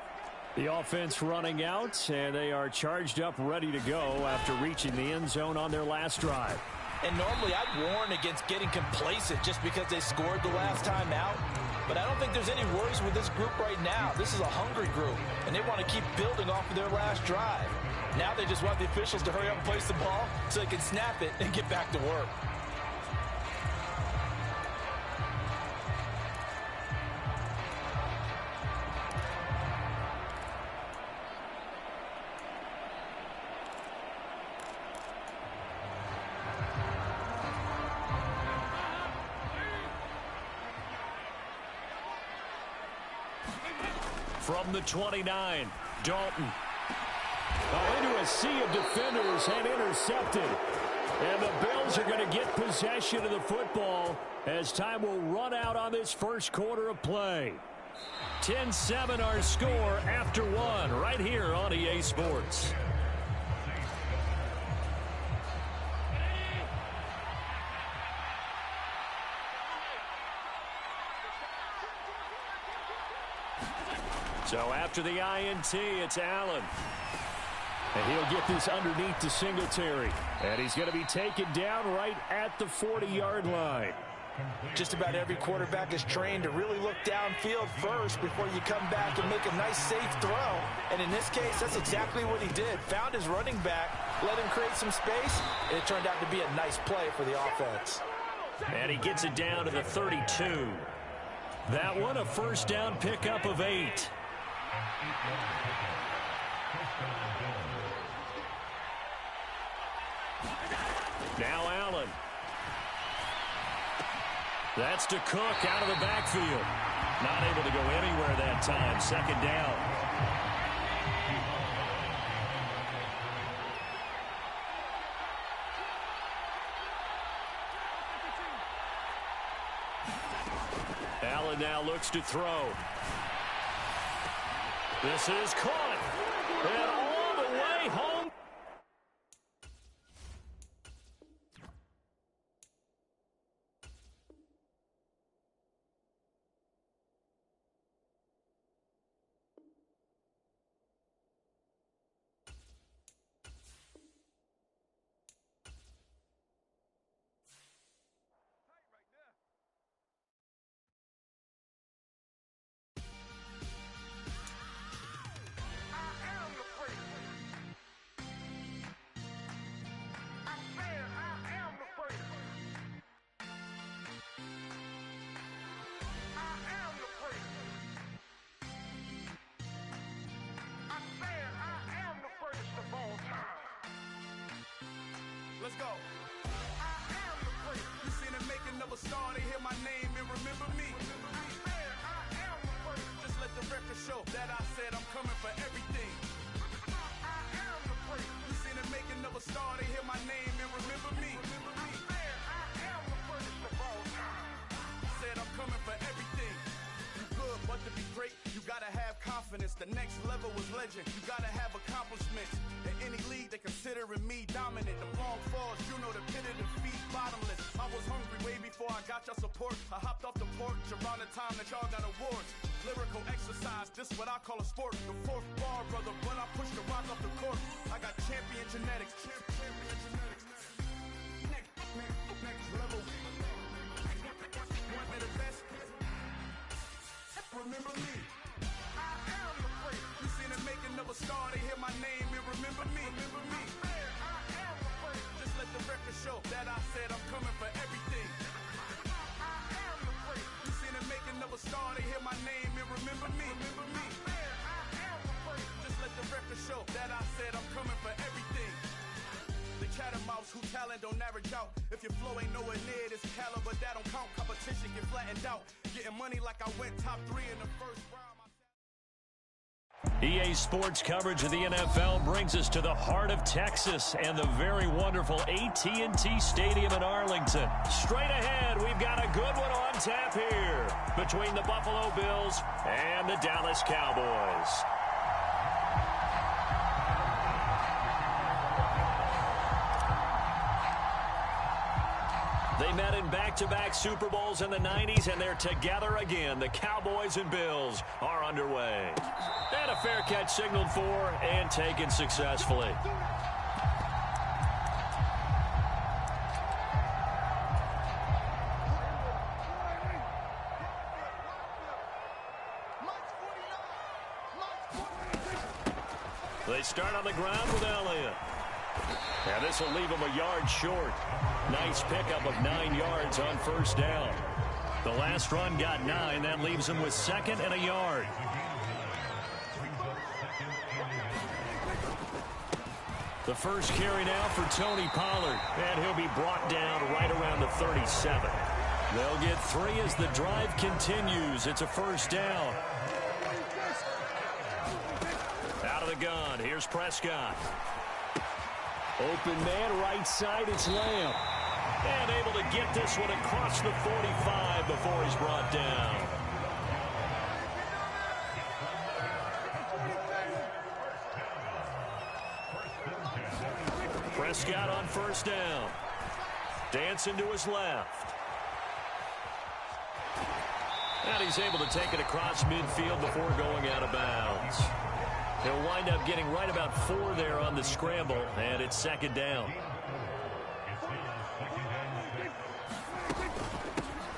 The offense running out, and they are charged up, ready to go after reaching the end zone on their last drive. And normally I'd warn against getting complacent just because they scored the last time out. But I don't think there's any worries with this group right now. This is a hungry group, and they want to keep building off of their last drive. Now they just want the officials to hurry up and place the ball so they can snap it and get back to work. From the 29, Dalton. Into a sea of defenders and intercepted. And the Bills are going to get possession of the football as time will run out on this first quarter of play. 10-7 our score after one right here on EA Sports. So after the INT, it's Allen. And he'll get this underneath to Singletary. And he's going to be taken down right at the 40-yard line. Just about every quarterback is trained to really look downfield first before you come back and make a nice, safe throw. And in this case, that's exactly what he did. Found his running back, let him create some space, and it turned out to be a nice play for the offense. And he gets it down to the 32. That one, a first down pickup of 8. Now Allen. That's to Cook out of the backfield. Not able to go anywhere that time. Second down. Allen now looks to throw. This is caught. And all the way home. Let's go. I am the great. You seen it making of a star. They hear my name and remember me. I am the great. Just let the record show that I said I'm coming for everything. I am the great. You seen it making of a star. They hear my name and remember me. I am the greatest of all time. Said I'm coming for everything. You good, but to be great, you gotta have confidence. The next level was legend. You gotta have accomplishments. In any league, they considering me dominant. The long falls, you know the pit of defeat, bottomless. I was hungry way before I got your support. I hopped off the porch around the time that y'all got awards. Lyrical exercise, this what I call a sport. The fourth bar, brother, when I push the rock off the court. I got champion genetics. Champion genetics. Next level. Want me the best? Remember me. I am the great. You seen it making of a star. They hear my name and remember me. Remember me. I am the great. Just let the record show that I said I'm coming for everything. I am the great. You seen it making of a star. They hear my name and remember me. Remember me. I am the great. Just let the record show that I said I'm coming for everything. The catamounts who talent don't average out. If your flow ain't nowhere near this caliber, that don't count. Competition get flattened out. Getting money like I went top 3 in the first round. EA Sports coverage of the NFL brings us to the heart of Texas and the very wonderful AT&T Stadium in Arlington. Straight ahead, we've got a good one on tap here between the Buffalo Bills and the Dallas Cowboys. They met in back-to-back Super Bowls in the 90s, and they're together again. The Cowboys and Bills are underway. And a fair catch signaled for and taken successfully. They start on the ground with Elliott. And this will leave him a yard short. Nice pickup of 9 yards on first down. The last run got 9. That leaves him with 2nd and a yard. The first carry now for Tony Pollard. And he'll be brought down right around the 37. They'll get 3 as the drive continues. It's a first down. Out of the gun. Here's Prescott. Open man right side. It's Lamb. And able to get this one across the 45 before he's brought down. Prescott on first down. Dancing to his left. And he's able to take it across midfield before going out of bounds. He'll wind up getting right about 4 there on the scramble, and it's 2nd down.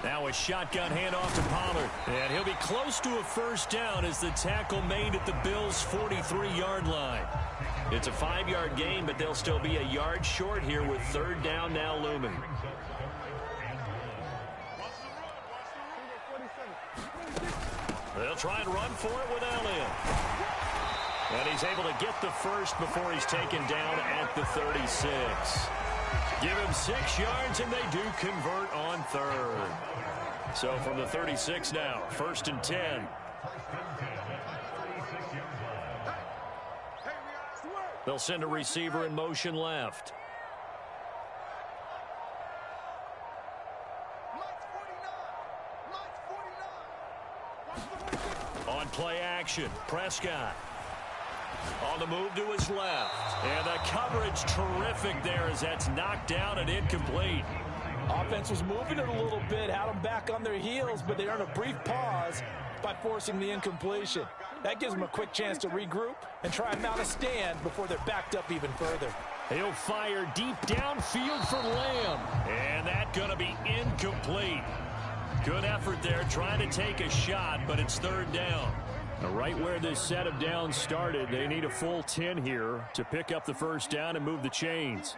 Now a shotgun handoff to Pollard, and he'll be close to a first down as the tackle made at the Bills' 43-yard line. It's a 5-yard gain, but they'll still be a yard short here with 3rd down now looming. They'll try and run for it with Elliott. And he's able to get the first before he's taken down at the 36. Give him 6 yards, and they do convert on 3rd. So from the 36 now, 1st and 10. They'll send a receiver in motion left. On play action, Prescott. On the move to his left. And the coverage terrific there as that's knocked down and incomplete. Offense was moving it a little bit, had them back on their heels, but they earned a brief pause by forcing the incompletion. That gives them a quick chance to regroup and try and mount a stand before they're backed up even further. He'll fire deep downfield for Lamb. And that's going to be incomplete. Good effort there trying to take a shot, but it's 3rd down. Right where this set of downs started, they need a full 10 here to pick up the first down and move the chains.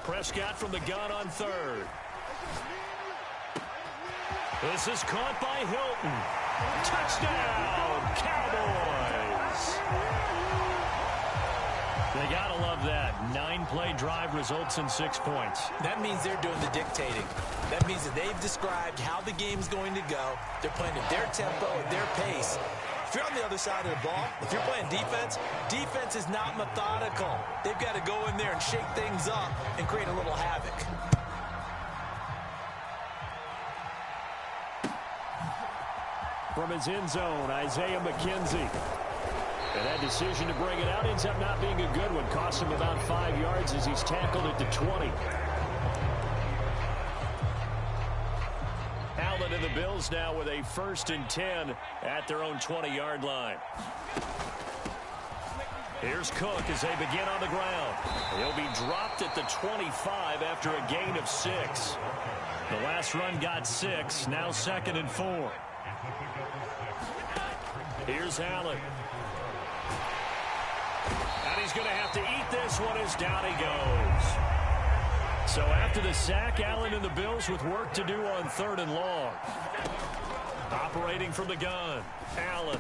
Prescott from the gun on 3rd. This is caught by Hilton. Touchdown, Cowboys! They gotta love that. 9-play drive results in 6 points. That means they're doing the dictating. That means that they've described how the game's going to go. They're playing at their tempo, at their pace. If you're on the other side of the ball, if you're playing defense, defense is not methodical. They've got to go in there and shake things up and create a little havoc. From his end zone, Isaiah McKenzie. And that decision to bring it out ends up not being a good one. Cost him about 5 yards as he's tackled at the 20. Allen and the Bills now with a 1st and 10 at their own 20-yard line. Here's Cook as they begin on the ground. He'll be dropped at the 25 after a gain of 6. The last run got 6, now 2nd and 4. Here's Allen. And he's going to have to eat this one as down he goes. So after the sack, Allen and the Bills with work to do on 3rd and long. Operating from the gun, Allen.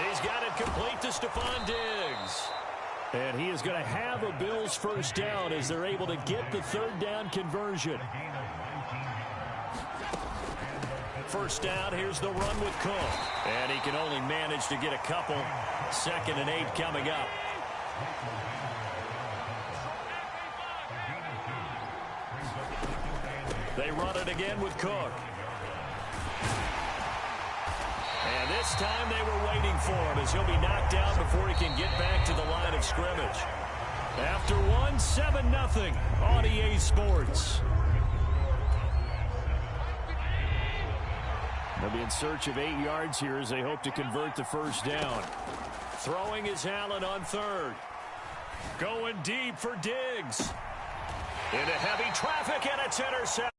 He's got it complete to Stephon Diggs. And he is going to have a Bills first down as they're able to get the 3rd down conversion. First down, here's the run with Cook. And he can only manage to get a couple. 2nd and 8 coming up. They run it again with Cook. And this time they were waiting for him as he'll be knocked down before he can get back to the line of scrimmage. After one, 7-0 on EA Sports. They'll be in search of 8 yards here as they hope to convert the first down. Throwing is Allen on third. Going deep for Diggs. Into heavy traffic, and it's intercepted.